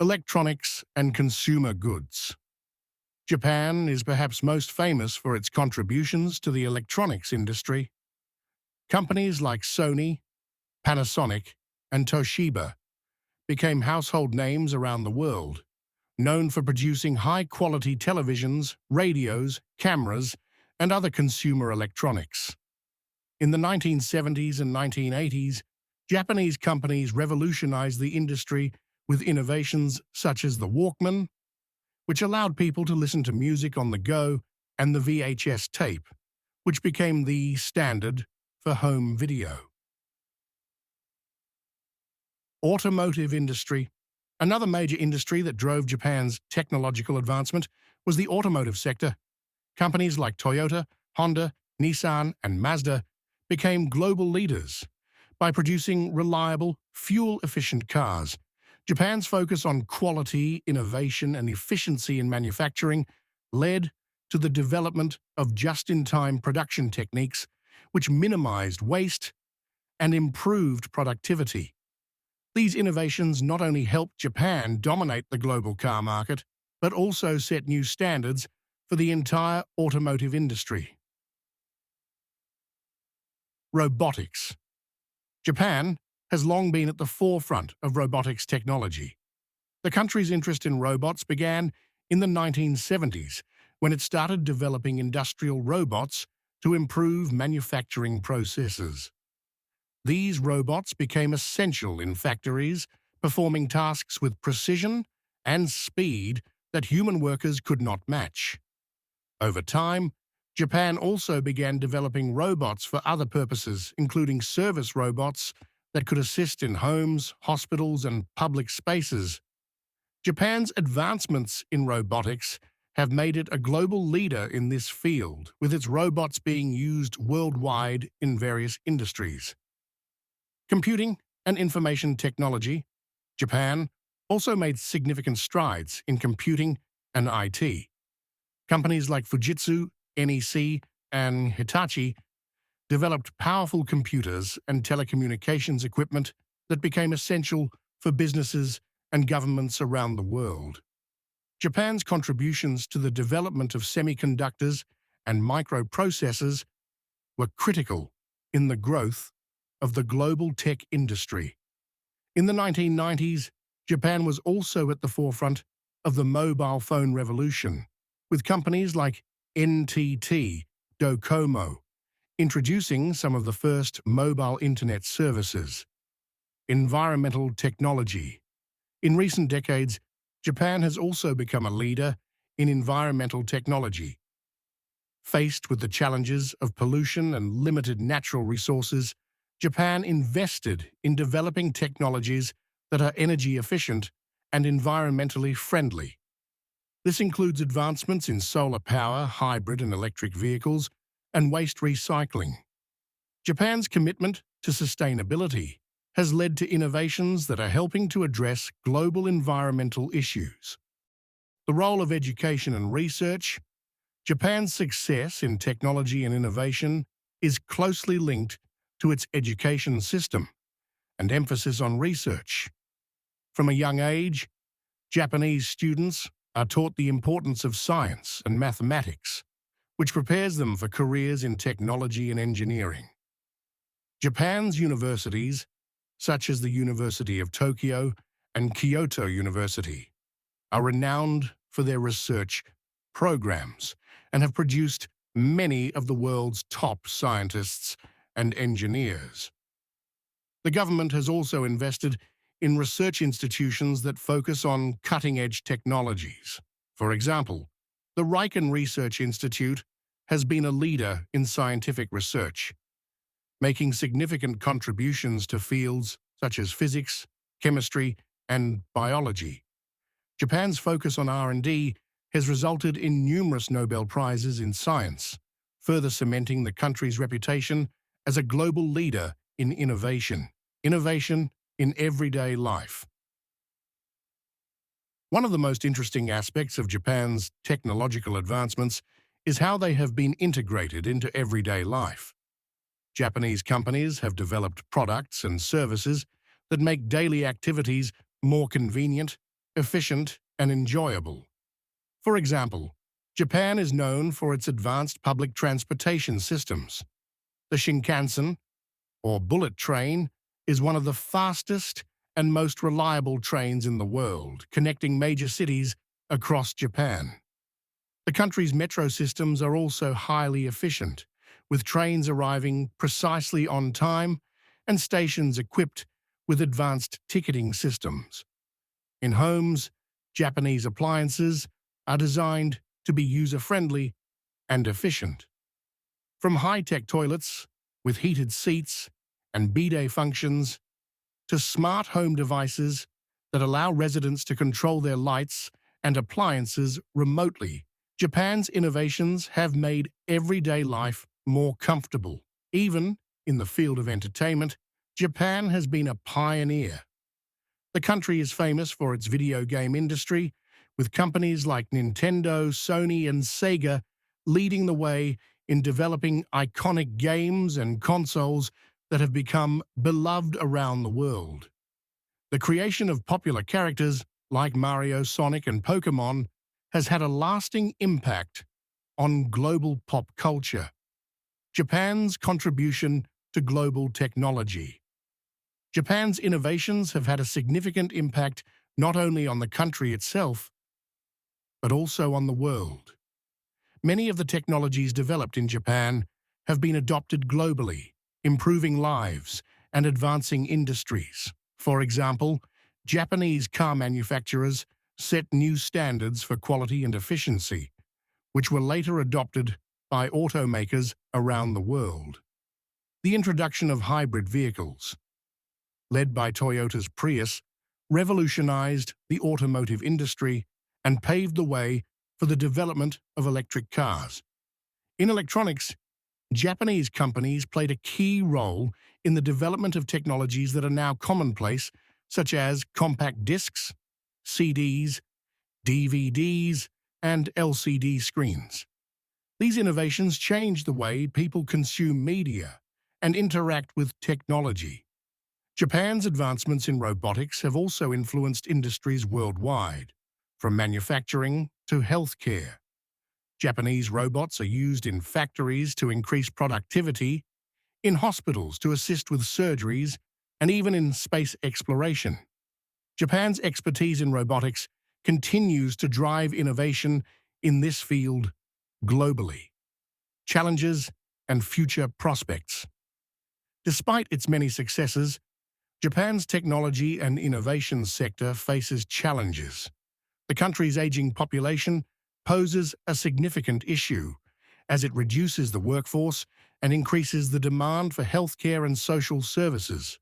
Electronics and consumer goods. Japan is perhaps most famous for its contributions to the electronics industry. Companies like Sony, Panasonic, and Toshiba became household names around the world, known for producing high-quality televisions, radios, cameras, and other consumer electronics. In the 1970s and 1980s, Japanese companies revolutionized the industry with innovations such as the Walkman, which allowed people to listen to music on the go, and the VHS tape, which became the standard for home video. Automotive industry. Another major industry that drove Japan's technological advancement was the automotive sector. Companies like Toyota, Honda, Nissan, and Mazda became global leaders by producing reliable, fuel-efficient cars. Japan's focus on quality, innovation, and efficiency in manufacturing led to the development of just-in-time production techniques, which minimized waste and improved productivity. These innovations not only helped Japan dominate the global car market, but also set new standards for the entire automotive industry. Robotics. Japan has long been at the forefront of robotics technology. The country's interest in robots began in the 1970s, when it started developing industrial robots to improve manufacturing processes. These robots became essential in factories, performing tasks with precision and speed that human workers could not match. Over time, Japan also began developing robots for other purposes, including service robots that could assist in homes, hospitals, and public spaces. Japan's advancements in robotics have made it a global leader in this field, with its robots being used worldwide in various industries. Computing and information technology, Japan also made significant strides in computing and IT. Companies like Fujitsu, NEC, and Hitachi developed powerful computers and telecommunications equipment that became essential for businesses and governments around the world. Japan's contributions to the development of semiconductors and microprocessors were critical in the growth of the global tech industry. In the 1990s, Japan was also at the forefront of the mobile phone revolution, with companies like NTT Docomo introducing some of the first mobile internet services. Environmental technology. In recent decades, Japan has also become a leader in environmental technology. Faced with the challenges of pollution and limited natural resources, Japan invested in developing technologies that are energy efficient and environmentally friendly. This includes advancements in solar power, hybrid and electric vehicles, and waste recycling. Japan's commitment to sustainability has led to innovations that are helping to address global environmental issues. The role of education and research. Japan's success in technology and innovation is closely linked to its education system and emphasis on research. From a young age, Japanese students are taught the importance of science and mathematics, which prepares them for careers in technology and engineering. Japan's universities, such as the University of Tokyo and Kyoto University, are renowned for their research programs and have produced many of the world's top scientists and engineers. The government has also invested in research institutions that focus on cutting-edge technologies. For example, the Riken Research Institute has been a leader in scientific research, making significant contributions to fields such as physics, chemistry, and biology. Japan's focus on R&D has resulted in numerous Nobel Prizes in science, further cementing the country's reputation as a global leader in innovation in everyday life. One of the most interesting aspects of Japan's technological advancements is how they have been integrated into everyday life. Japanese companies have developed products and services that make daily activities more convenient, efficient, and enjoyable. For example, Japan is known for its advanced public transportation systems. The Shinkansen, or bullet train, is one of the fastest and most reliable trains in the world, connecting major cities across Japan. The country's metro systems are also highly efficient, with trains arriving precisely on time and stations equipped with advanced ticketing systems. In homes, Japanese appliances are designed to be user-friendly and efficient. From high-tech toilets with heated seats and bidet functions to smart home devices that allow residents to control their lights and appliances remotely, Japan's innovations have made everyday life more comfortable. Even in the field of entertainment, Japan has been a pioneer. The country is famous for its video game industry, with companies like Nintendo, Sony, and Sega leading the way in developing iconic games and consoles that have become beloved around the world. The creation of popular characters like Mario, Sonic, and Pokémon has had a lasting impact on global pop culture. Japan's contribution to global technology. Japan's innovations have had a significant impact not only on the country itself, but also on the world. Many of the technologies developed in Japan have been adopted globally, improving lives and advancing industries. For example, Japanese car manufacturers set new standards for quality and efficiency, which were later adopted by automakers around the world. The introduction of hybrid vehicles, led by Toyota's Prius, revolutionized the automotive industry and paved the way for the development of electric cars. In electronics, Japanese companies played a key role in the development of technologies that are now commonplace, such as compact discs, CDs, DVDs, and LCD screens. These innovations changed the way people consume media and interact with technology. Japan's advancements in robotics have also influenced industries worldwide, from manufacturing to healthcare. Japanese robots are used in factories to increase productivity, in hospitals to assist with surgeries, and even in space exploration. Japan's expertise in robotics continues to drive innovation in this field globally. Challenges and future prospects. Despite its many successes, Japan's technology and innovation sector faces challenges. The country's aging population poses a significant issue, as it reduces the workforce and increases the demand for healthcare and social services.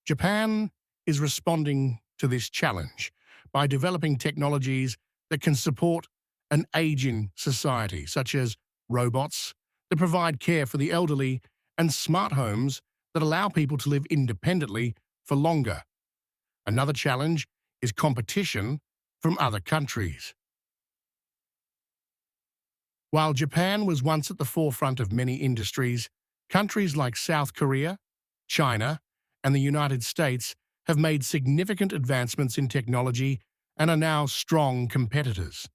Japan is responding to this challenge by developing technologies that can support an aging society, such as robots that provide care for the elderly and smart homes that allow people to live independently for longer. Another challenge is competition from other countries. While Japan was once at the forefront of many industries, countries like South Korea, China, and the United States have made significant advancements in technology and are now strong competitors.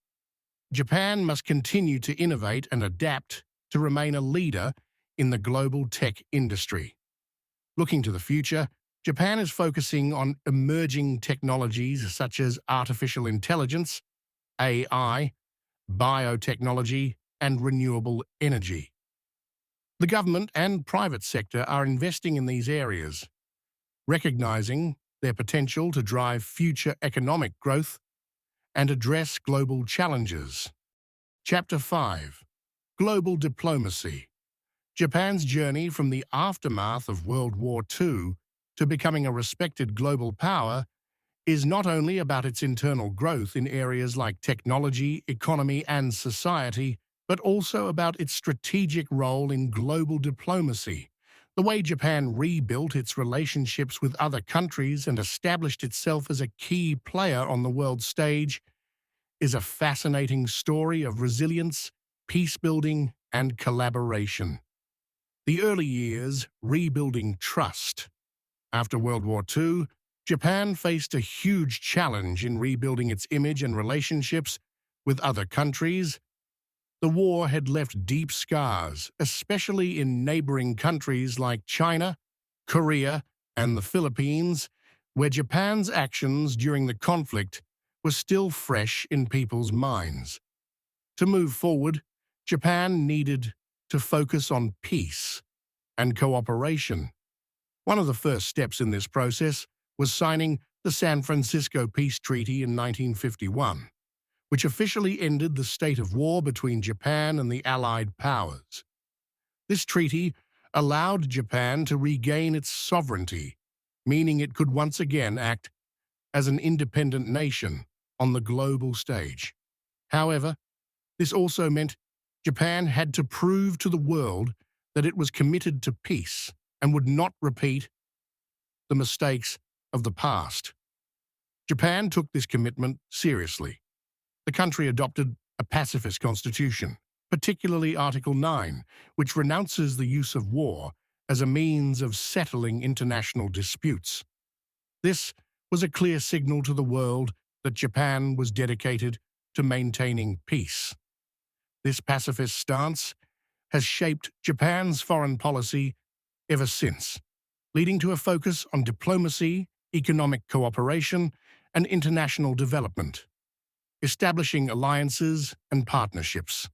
Japan must continue to innovate and adapt to remain a leader in the global tech industry. Looking to the future, Japan is focusing on emerging technologies such as artificial intelligence, AI, biotechnology, and renewable energy. The government and private sector are investing in these areas, recognizing their potential to drive future economic growth and address global challenges. Chapter 5. Global Diplomacy. Japan's journey from the aftermath of World War II to becoming a respected global power is not only about its internal growth in areas like technology, economy, and society, but also about its strategic role in global diplomacy. The way Japan rebuilt its relationships with other countries and established itself as a key player on the world stage is a fascinating story of resilience, peace-building, and collaboration. The early years rebuilding trust. After World War II, Japan faced a huge challenge in rebuilding its image and relationships with other countries. The war had left deep scars, especially in neighboring countries like China, Korea, and the Philippines, where Japan's actions during the conflict were still fresh in people's minds. To move forward, Japan needed to focus on peace and cooperation. One of the first steps in this process was signing the San Francisco Peace Treaty in 1951, which officially ended the state of war between Japan and the Allied powers. This treaty allowed Japan to regain its sovereignty, meaning it could once again act as an independent nation on the global stage. However, this also meant Japan had to prove to the world that it was committed to peace and would not repeat the mistakes of the past. Japan took this commitment seriously. The country adopted a pacifist constitution, particularly Article 9, which renounces the use of war as a means of settling international disputes. This was a clear signal to the world that Japan was dedicated to maintaining peace. This pacifist stance has shaped Japan's foreign policy ever since, leading to a focus on diplomacy, economic cooperation, and international development, establishing alliances and partnerships.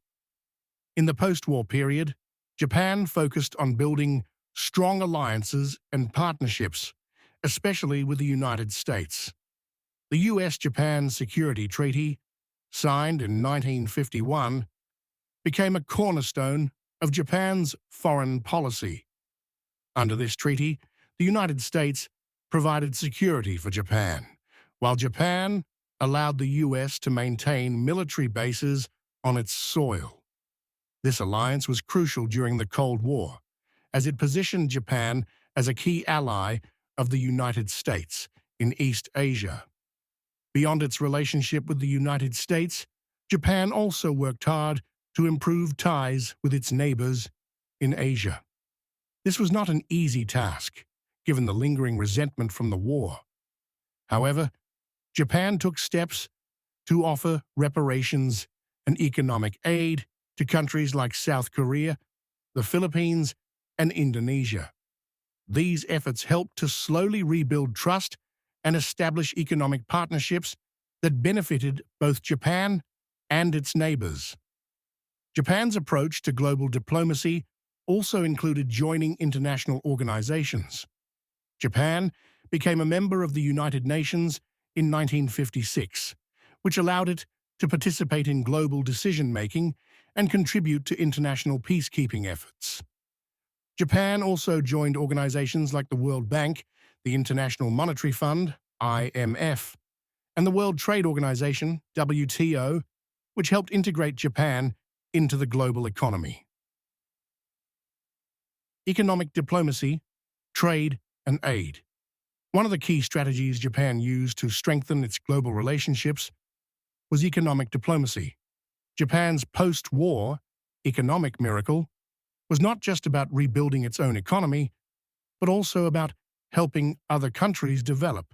In the post-war period, Japan focused on building strong alliances and partnerships, especially with the United States. The US-Japan Security Treaty, signed in 1951, became a cornerstone of Japan's foreign policy. Under this treaty, the United States provided security for Japan, while Japan allowed the US to maintain military bases on its soil. This alliance was crucial during the Cold War, as it positioned Japan as a key ally of the United States in East Asia. Beyond its relationship with the United States, Japan also worked hard to improve ties with its neighbors in Asia. This was not an easy task, given the lingering resentment from the war. However, Japan took steps to offer reparations and economic aid to countries like South Korea, the Philippines, and Indonesia. These efforts helped to slowly rebuild trust and establish economic partnerships that benefited both Japan and its neighbors. Japan's approach to global diplomacy also included joining international organizations. Japan became a member of the United Nations in 1956, which allowed it to participate in global decision-making and contribute to international peacekeeping efforts. Japan also joined organizations like the World Bank, the International Monetary Fund, IMF, and the World Trade Organization, WTO, which helped integrate Japan into the global economy. Economic diplomacy, trade, and aid. One of the key strategies Japan used to strengthen its global relationships was economic diplomacy. Japan's post-war economic miracle was not just about rebuilding its own economy, but also about helping other countries develop.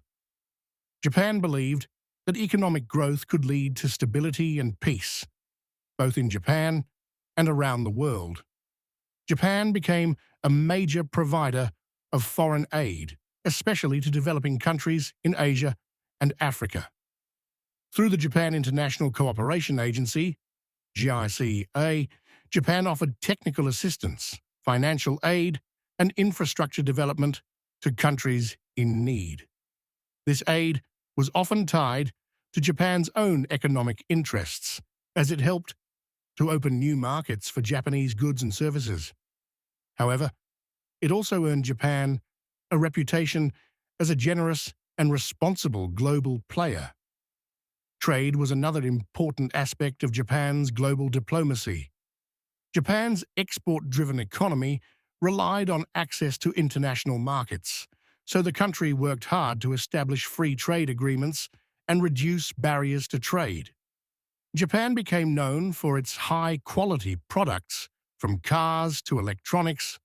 Japan believed that economic growth could lead to stability and peace, both in Japan and around the world. Japan became a major provider of foreign aid, especially to developing countries in Asia and Africa. Through the Japan International Cooperation Agency, JICA, Japan offered technical assistance, financial aid, and infrastructure development to countries in need. This aid was often tied to Japan's own economic interests, as it helped to open new markets for Japanese goods and services. However, it also earned Japan a reputation as a generous and responsible global player. Trade was another important aspect of Japan's global diplomacy. Japan's export-driven economy relied on access to international markets, so the country worked hard to establish free trade agreements and reduce barriers to trade. Japan became known for its high-quality products, from cars to electronics,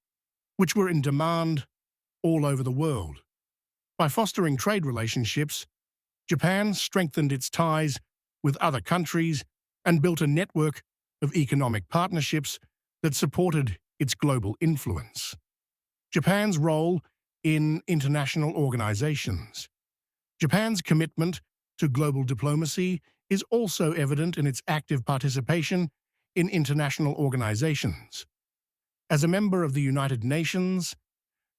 which were in demand all over the world. By fostering trade relationships, Japan strengthened its ties with other countries and built a network of economic partnerships that supported its global influence. Japan's role in international organizations. Japan's commitment to global diplomacy is also evident in its active participation in international organizations. As a member of the United Nations,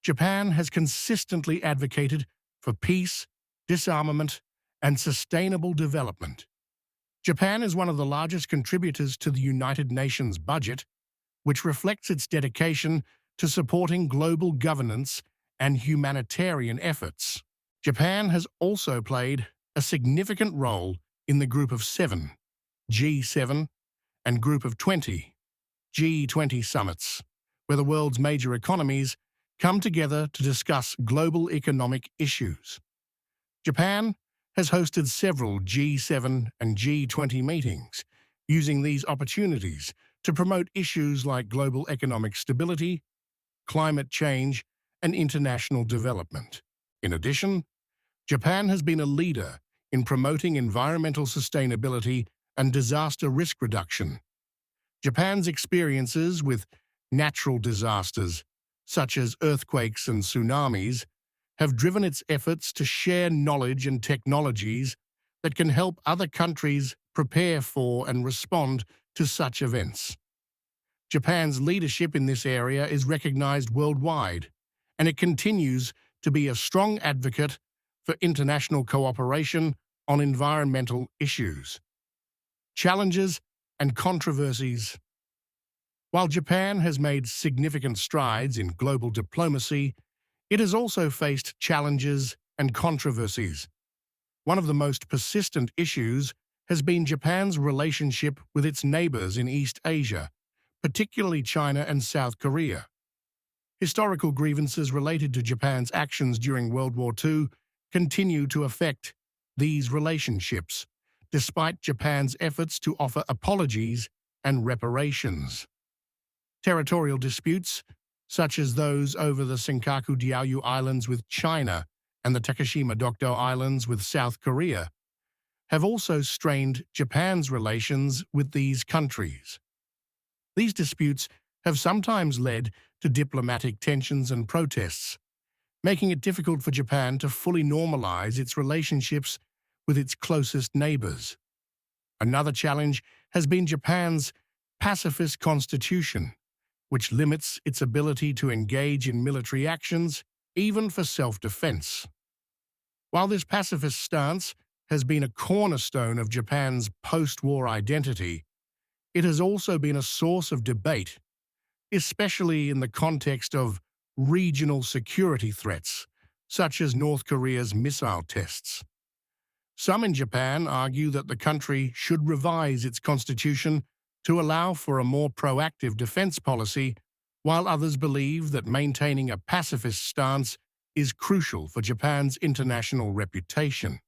Japan has consistently advocated for peace, disarmament, and sustainable development. Japan is one of the largest contributors to the United Nations budget, which reflects its dedication to supporting global governance and humanitarian efforts. Japan has also played a significant role in the Group of 7, G7, and Group of 20, G20 summits, where the world's major economies come together to discuss global economic issues. Japan has hosted several G7 and G20 meetings, using these opportunities to promote issues like global economic stability, climate change, and international development. In addition, Japan has been a leader in promoting environmental sustainability and disaster risk reduction. Japan's experiences with natural disasters, such as earthquakes and tsunamis, have driven its efforts to share knowledge and technologies that can help other countries prepare for and respond to such events. Japan's leadership in this area is recognized worldwide, and it continues to be a strong advocate for international cooperation on environmental issues. Challenges and controversies. While Japan has made significant strides in global diplomacy, it has also faced challenges and controversies. One of the most persistent issues has been Japan's relationship with its neighbors in East Asia, particularly China and South Korea. Historical grievances related to Japan's actions during World War II continue to affect these relationships, despite Japan's efforts to offer apologies and reparations. Territorial disputes, such as those over the Senkaku Diaoyu Islands with China and the Takeshima Dokdo Islands with South Korea, have also strained Japan's relations with these countries. These disputes have sometimes led to diplomatic tensions and protests, making it difficult for Japan to fully normalize its relationships with its closest neighbors. Another challenge has been Japan's pacifist constitution, which limits its ability to engage in military actions, even for self-defense. While this pacifist stance has been a cornerstone of Japan's post-war identity, it has also been a source of debate, especially in the context of regional security threats, such as North Korea's missile tests. Some in Japan argue that the country should revise its constitution to allow for a more proactive defense policy, while others believe that maintaining a pacifist stance is crucial for Japan's international reputation.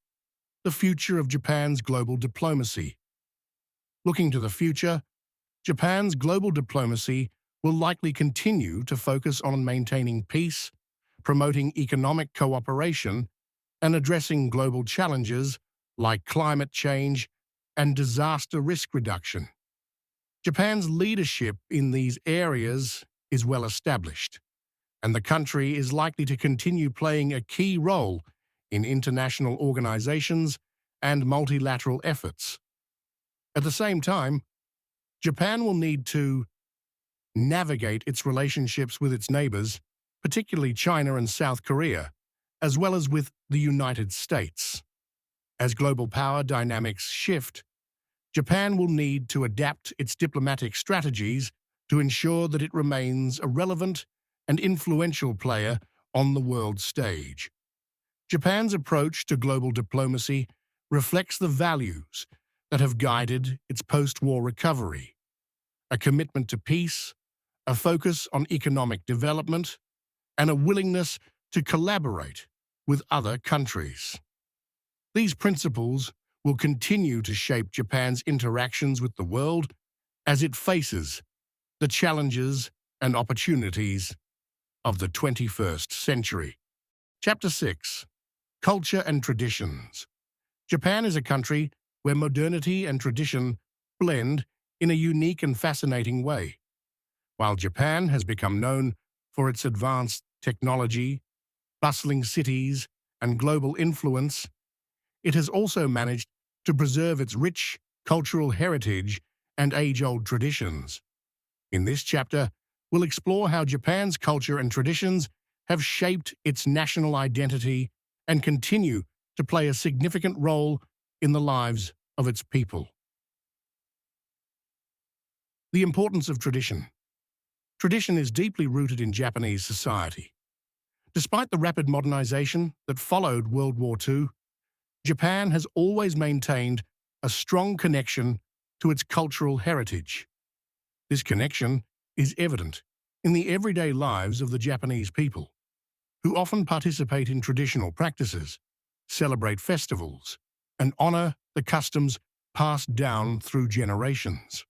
The future of Japan's global diplomacy. Looking to the future, Japan's global diplomacy will likely continue to focus on maintaining peace, promoting economic cooperation, and addressing global challenges like climate change and disaster risk reduction. Japan's leadership in these areas is well established, and the country is likely to continue playing a key role in international organizations and multilateral efforts. At the same time, Japan will need to navigate its relationships with its neighbors, particularly China and South Korea, as well as with the United States. As global power dynamics shift, Japan will need to adapt its diplomatic strategies to ensure that it remains a relevant and influential player on the world stage. Japan's approach to global diplomacy reflects the values that have guided its post-war recovery: a commitment to peace, a focus on economic development, and a willingness to collaborate with other countries. These principles will continue to shape Japan's interactions with the world as it faces the challenges and opportunities of the 21st century. Chapter 6. Culture and Traditions. Japan is a country where modernity and tradition blend in a unique and fascinating way. While Japan has become known for its advanced technology, bustling cities, and global influence, it has also managed to preserve its rich cultural heritage and age-old traditions. In this chapter, we'll explore how Japan's culture and traditions have shaped its national identity and continue to play a significant role in the lives of its people. The importance of tradition. Tradition is deeply rooted in Japanese society. Despite the rapid modernization that followed World War II, Japan has always maintained a strong connection to its cultural heritage. This connection is evident in the everyday lives of the Japanese people, who often participate in traditional practices, celebrate festivals, and honor the customs passed down through generations.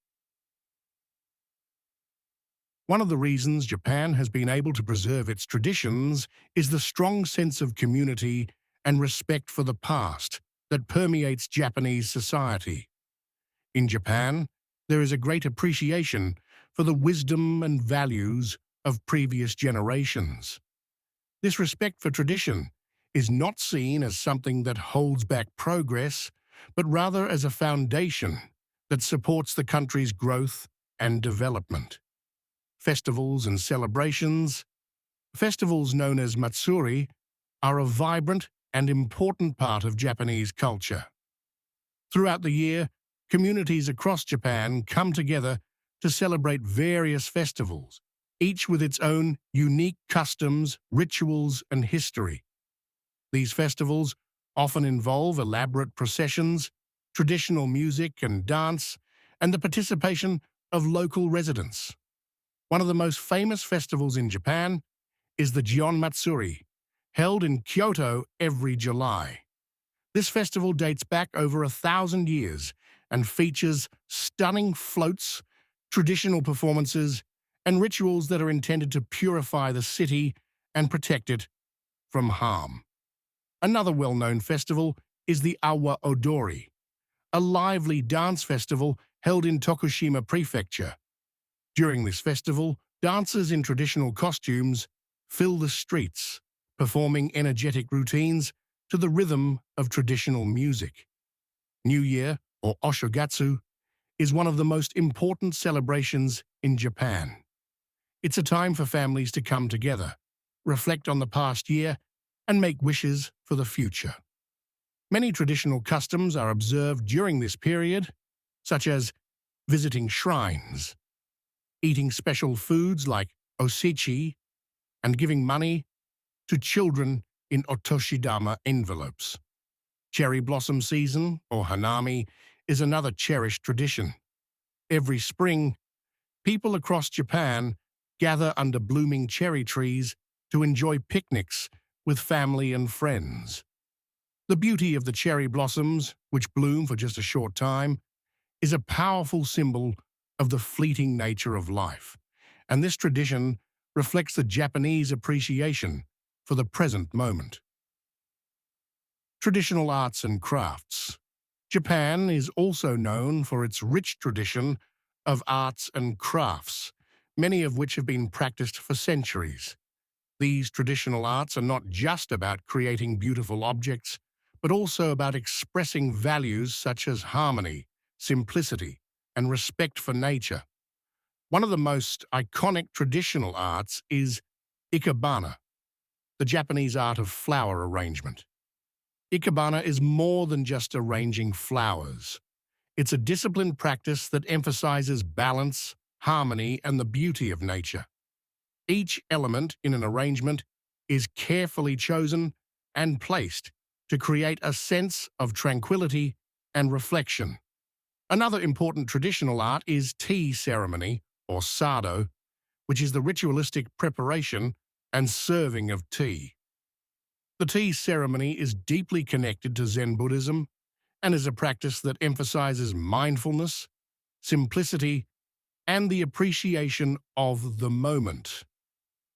One of the reasons Japan has been able to preserve its traditions is the strong sense of community and respect for the past that permeates Japanese society. In Japan, there is a great appreciation for the wisdom and values of previous generations. This respect for tradition is not seen as something that holds back progress, but rather as a foundation that supports the country's growth and development. festivals and celebrations. Festivals known as Matsuri are a vibrant and important part of Japanese culture. Throughout the year, communities across Japan come together to celebrate various festivals, each with its own unique customs, rituals, and history. These festivals often involve elaborate processions, traditional music and dance, and the participation of local residents. One of the most famous festivals in Japan is the Gion Matsuri, held in Kyoto every July. This festival dates back over 1,000 years and features stunning floats, traditional performances, and rituals that are intended to purify the city and protect it from harm. Another well-known festival is the Awa Odori, a lively dance festival held in Tokushima Prefecture. During this festival, dancers in traditional costumes fill the streets, performing energetic routines to the rhythm of traditional music. New Year, or Oshogatsu, is one of the most important celebrations in Japan. It's a time for families to come together, reflect on the past year, and make wishes for the future. Many traditional customs are observed during this period, such as visiting shrines, eating special foods like osechi, and giving money to children in otoshidama envelopes. Cherry blossom season, or hanami, is another cherished tradition. Every spring, people across Japan gather under blooming cherry trees to enjoy picnics with family and friends. The beauty of the cherry blossoms, which bloom for just a short time, is a powerful symbol of the fleeting nature of life, and this tradition reflects the Japanese appreciation for the present moment. Traditional arts and crafts. Japan is also known for its rich tradition of arts and crafts, many of which have been practiced for centuries. These traditional arts are not just about creating beautiful objects, but also about expressing values such as harmony, simplicity, and respect for nature. One of the most iconic traditional arts is ikebana, the Japanese art of flower arrangement. Ikebana is more than just arranging flowers. It's a disciplined practice that emphasizes balance, harmony, and the beauty of nature. Each element in an arrangement is carefully chosen and placed to create a sense of tranquility and reflection. Another important traditional art is tea ceremony, or sado, which is the ritualistic preparation and serving of tea. The tea ceremony is deeply connected to Zen Buddhism and is a practice that emphasizes mindfulness, simplicity, and the appreciation of the moment.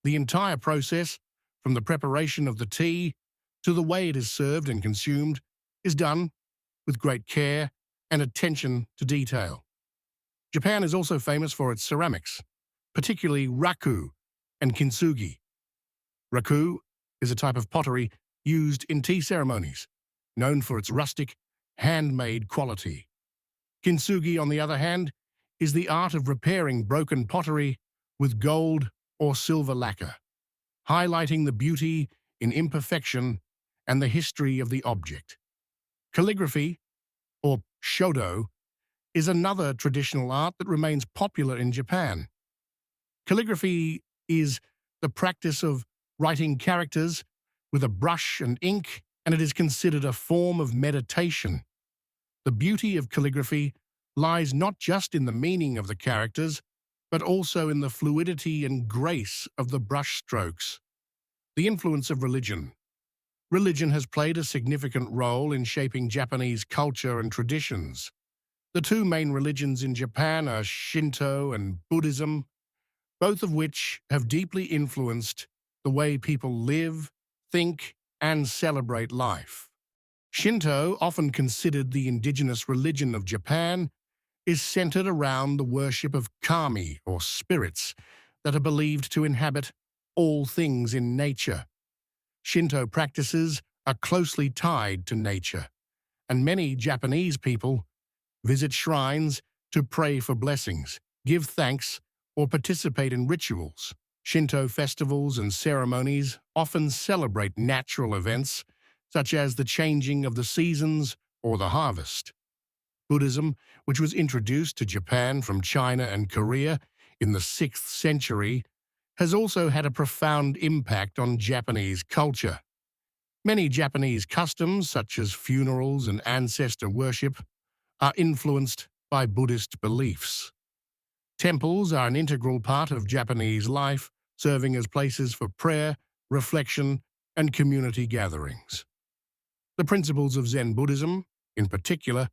The entire process, from the preparation of the tea to the way it is served and consumed, is done with great care and attention to detail. Japan is also famous for its ceramics, particularly raku and kintsugi. Raku is a type of pottery used in tea ceremonies, known for its rustic, handmade quality. Kintsugi, on the other hand, is the art of repairing broken pottery with gold or silver lacquer, highlighting the beauty in imperfection and the history of the object. Calligraphy, or shodo, is another traditional art that remains popular in Japan. Calligraphy is the practice of writing characters with a brush and ink, and it is considered a form of meditation. The beauty of calligraphy lies not just in the meaning of the characters, but also in the fluidity and grace of the brush strokes. The influence of religion. Religion has played a significant role in shaping Japanese culture and traditions. The two main religions in Japan are Shinto and Buddhism, both of which have deeply influenced the way people live, think, and celebrate life. Shinto, often considered the indigenous religion of Japan, is centered around the worship of kami, or spirits, that are believed to inhabit all things in nature. Shinto practices are closely tied to nature, and many Japanese people visit shrines to pray for blessings, give thanks, or participate in rituals. Shinto festivals and ceremonies often celebrate natural events, such as the changing of the seasons or the harvest. Buddhism, which was introduced to Japan from China and Korea in the 6th century, has also had a profound impact on Japanese culture. Many Japanese customs, such as funerals and ancestor worship, are influenced by Buddhist beliefs. Temples are an integral part of Japanese life, serving as places for prayer, reflection, and community gatherings. The principles of Zen Buddhism, in particular,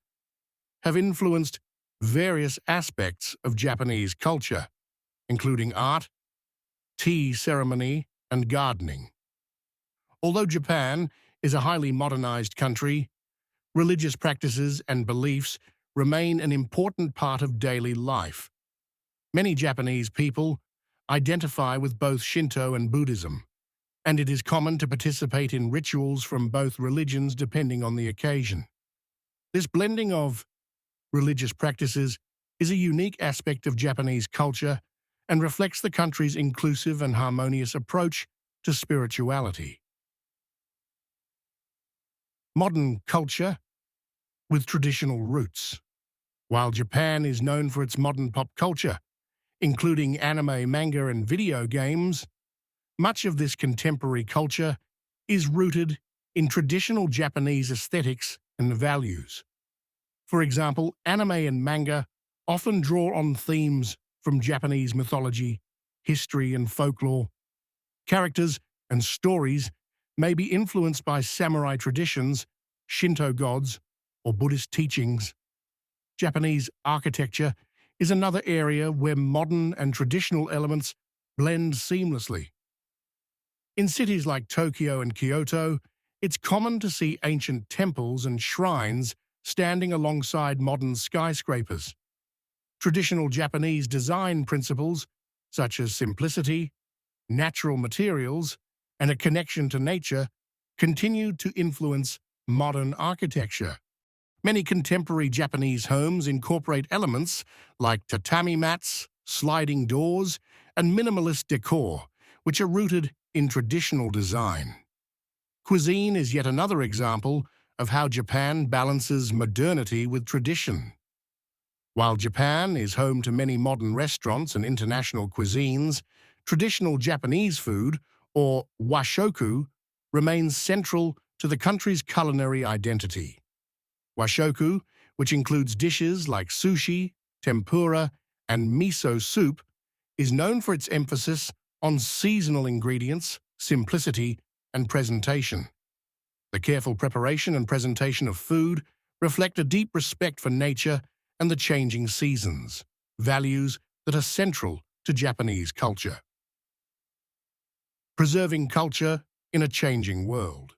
have influenced various aspects of Japanese culture, including art, tea ceremony, and gardening. Although Japan is a highly modernized country, religious practices and beliefs remain an important part of daily life. Many Japanese people identify with both Shinto and Buddhism, and it is common to participate in rituals from both religions depending on the occasion. This blending of religious practices is a unique aspect of Japanese culture and reflects the country's inclusive and harmonious approach to spirituality. Modern culture with traditional roots. While Japan is known for its modern pop culture, including anime, manga, and video games, much of this contemporary culture is rooted in traditional Japanese aesthetics and values. For example, anime and manga often draw on themes from Japanese mythology, history, and folklore. Characters and stories may be influenced by samurai traditions, Shinto gods, or Buddhist teachings. Japanese architecture is another area where modern and traditional elements blend seamlessly. In cities like Tokyo and Kyoto, it's common to see ancient temples and shrines standing alongside modern skyscrapers. Traditional Japanese design principles, such as simplicity, natural materials, and a connection to nature, continue to influence modern architecture. Many contemporary Japanese homes incorporate elements like tatami mats, sliding doors, and minimalist decor, which are rooted in traditional design. Cuisine is yet another example of how Japan balances modernity with tradition. While Japan is home to many modern restaurants and international cuisines, traditional Japanese food, or washoku, remains central to the country's culinary identity. Washoku, which includes dishes like sushi, tempura, and miso soup, is known for its emphasis on seasonal ingredients, simplicity, and presentation. The careful preparation and presentation of food reflect a deep respect for nature and the changing seasons, values that are central to Japanese culture. Preserving culture in a changing world.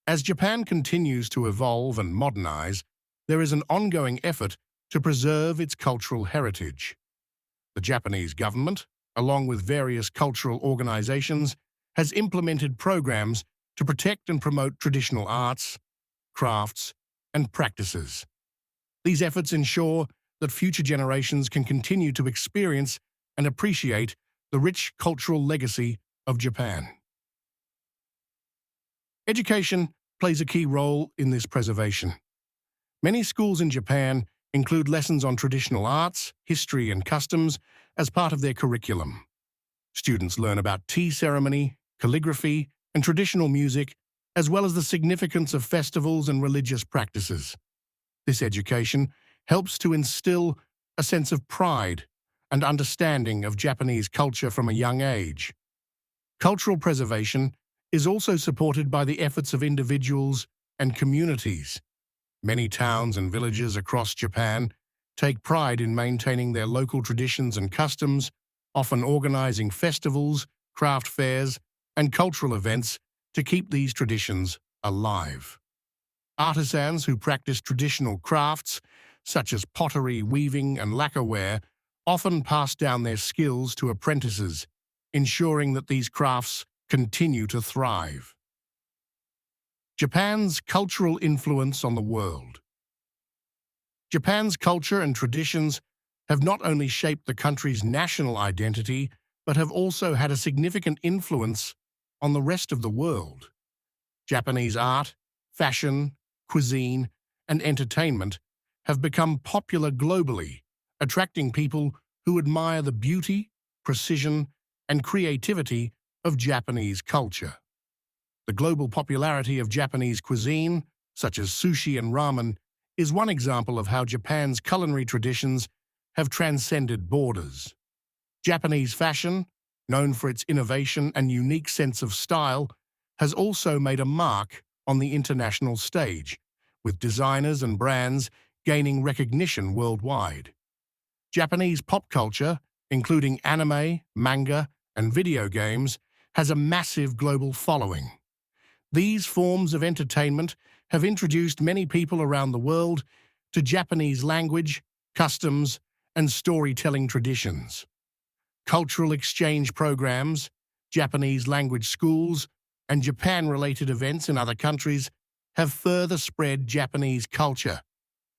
As Japan continues to evolve and modernize, there is an ongoing effort to preserve its cultural heritage. The Japanese government, along with various cultural organizations, has implemented programs to protect and promote traditional arts, crafts, and practices. These efforts ensure that future generations can continue to experience and appreciate the rich cultural legacy of Japan. Education plays a key role in this preservation. Many schools in Japan include lessons on traditional arts, history, and customs as part of their curriculum. Students learn about tea ceremony, calligraphy, and traditional music, as well as the significance of festivals and religious practices. This education helps to instill a sense of pride and understanding of Japanese culture from a young age. Cultural preservation is also supported by the efforts of individuals and communities. Many towns and villages across Japan take pride in maintaining their local traditions and customs, often organizing festivals, craft fairs, and cultural events to keep these traditions alive. Artisans who practice traditional crafts, such as pottery, weaving, and lacquerware, often pass down their skills to apprentices, ensuring that these crafts continue to thrive. Japan's cultural influence on the world. Japan's culture and traditions have not only shaped the country's national identity, but have also had a significant influence on the rest of the world. Japanese art, fashion, cuisine, and entertainment have become popular globally, attracting people who admire the beauty, precision, and creativity of Japanese culture. The global popularity of Japanese cuisine, such as sushi and ramen, is one example of how Japan's culinary traditions have transcended borders. Japanese fashion, known for its innovation and unique sense of style, has also made a mark on the international stage, with designers and brands gaining recognition worldwide. Japanese pop culture, including anime, manga, and video games, has a massive global following. These forms of entertainment have introduced many people around the world to Japanese language, customs, and storytelling traditions. Cultural exchange programs, Japanese language schools, and Japan-related events in other countries have further spread Japanese culture,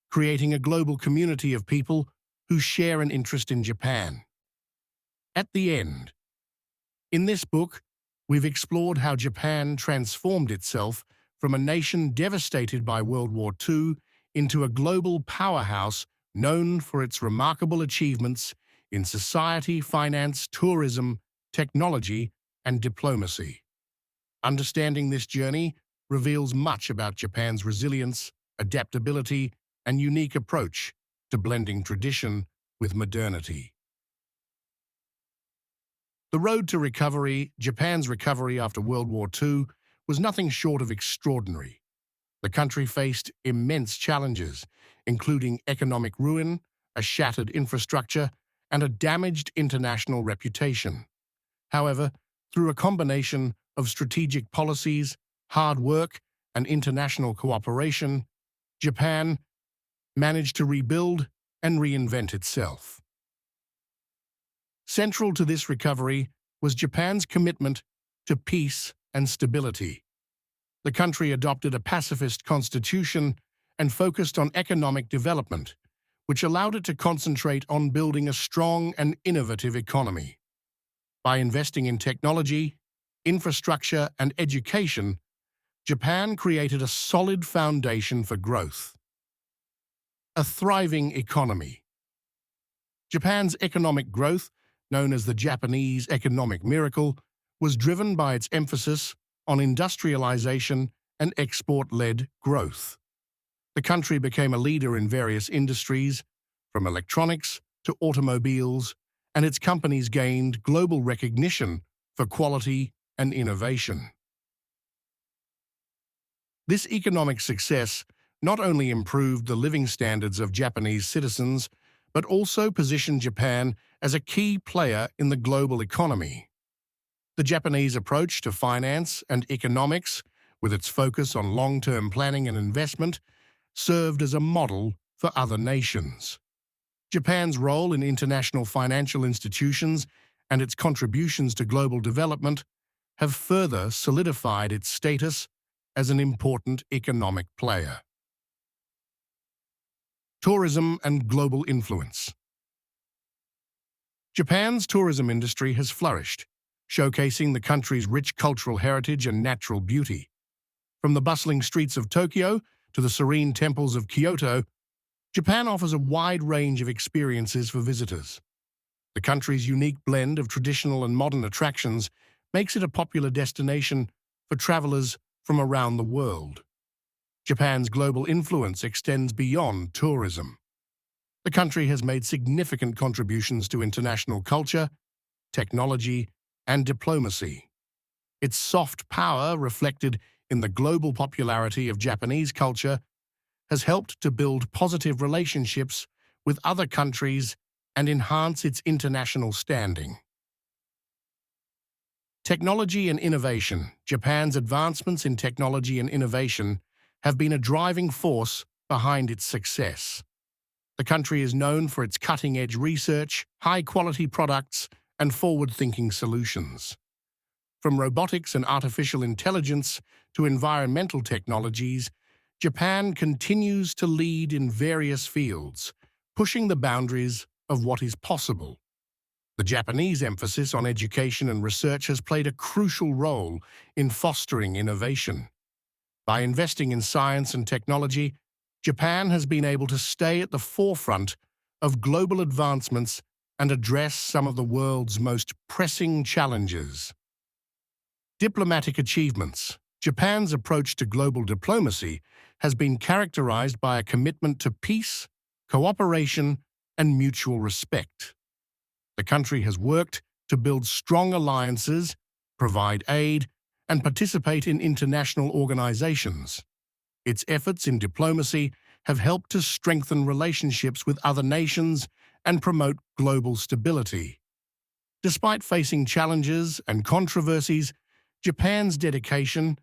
creating a global community of people who share an interest in Japan. At the end, in this book, we've explored how Japan transformed itself from a nation devastated by World War II into a global powerhouse known for its remarkable achievements in society, finance, tourism, technology, and diplomacy. Understanding this journey reveals much about Japan's resilience, adaptability, and unique approach to blending tradition with modernity. The road to recovery, Japan's recovery after World War II, was nothing short of extraordinary. The country faced immense challenges, including economic ruin, a shattered infrastructure, and a damaged international reputation. However, through a combination of strategic policies, hard work, and international cooperation, Japan managed to rebuild and reinvent itself. Central to this recovery was Japan's commitment to peace and stability. The country adopted a pacifist constitution and focused on economic development, which allowed it to concentrate on building a strong and innovative economy. By investing in technology, infrastructure, and education, Japan created a solid foundation for growth. A thriving economy. Japan's economic growth, known as the Japanese economic miracle, was driven by its emphasis on industrialization and export-led growth. The country became a leader in various industries, from electronics to automobiles, and its companies gained global recognition for quality and innovation. This economic success not only improved the living standards of Japanese citizens, but also positioned Japan as a key player in the global economy. The Japanese approach to finance and economics, with its focus on long-term planning and investment, served as a model for other nations. Japan's role in international financial institutions and its contributions to global development have further solidified its status as an important economic player. Tourism and global influence. Japan's tourism industry has flourished, showcasing the country's rich cultural heritage and natural beauty. From the bustling streets of Tokyo to the serene temples of Kyoto, Japan offers a wide range of experiences for visitors. The country's unique blend of traditional and modern attractions makes it a popular destination for travelers from around the world. Japan's global influence extends beyond tourism. The country has made significant contributions to international culture, technology, and diplomacy. Its soft power, reflected in the global popularity of Japanese culture, has helped to build positive relationships with other countries and enhance its international standing. Technology and innovation. Japan's advancements in technology and innovation have been a driving force behind its success. The country is known for its cutting-edge research, high-quality products, and forward-thinking solutions. From robotics and artificial intelligence to environmental technologies, Japan continues to lead in various fields, pushing the boundaries of what is possible. The Japanese emphasis on education and research has played a crucial role in fostering innovation. By investing in science and technology, Japan has been able to stay at the forefront of global advancements and address some of the world's most pressing challenges. Diplomatic achievements. Japan's approach to global diplomacy has been characterized by a commitment to peace, cooperation, and mutual respect. The country has worked to build strong alliances, provide aid, and participate in international organizations. Its efforts in diplomacy have helped to strengthen relationships with other nations and promote global stability. Despite facing challenges and controversies, Japan's dedication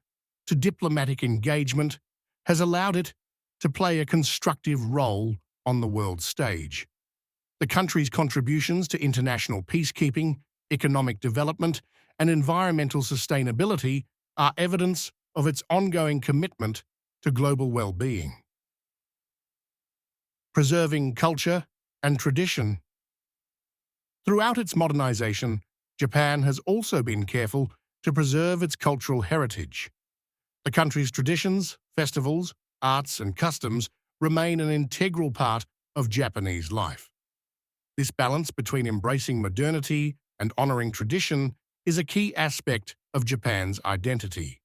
to diplomatic engagement has allowed it to play a constructive role on the world stage. The country's contributions to international peacekeeping, economic development, and environmental sustainability are evidence of its ongoing commitment to global well-being. Preserving culture and tradition. Throughout its modernization, Japan has also been careful to preserve its cultural heritage. The country's traditions, festivals, arts, and customs remain an integral part of Japanese life. This balance between embracing modernity and honoring tradition is a key aspect of Japan's identity.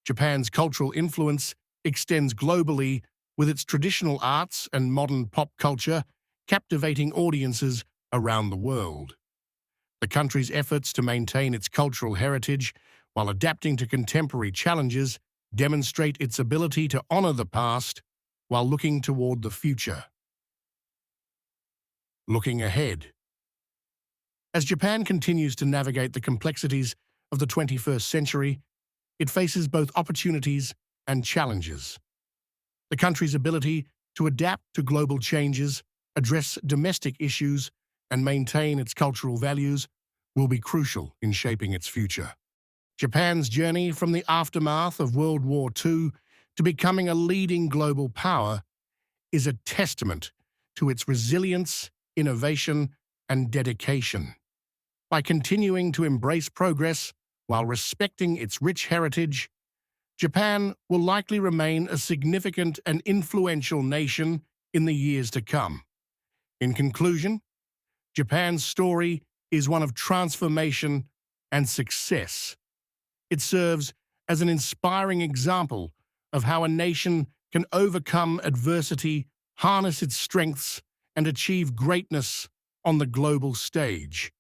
Japan's cultural influence extends globally, with its traditional arts and modern pop culture captivating audiences around the world. The country's efforts to maintain its cultural heritage while adapting to contemporary challenges demonstrate its ability to honor the past while looking toward the future. Looking ahead. As Japan continues to navigate the complexities of the 21st century, it faces both opportunities and challenges. The country's ability to adapt to global changes, address domestic issues, and maintain its cultural values will be crucial in shaping its future. Japan's journey from the aftermath of World War II to becoming a leading global power is a testament to its resilience, innovation, and dedication. By continuing to embrace progress while respecting its rich heritage, Japan will likely remain a significant and influential nation in the years to come. In conclusion, Japan's story is one of transformation and success. It serves as an inspiring example of how a nation can overcome adversity, harness its strengths, and achieve greatness on the global stage.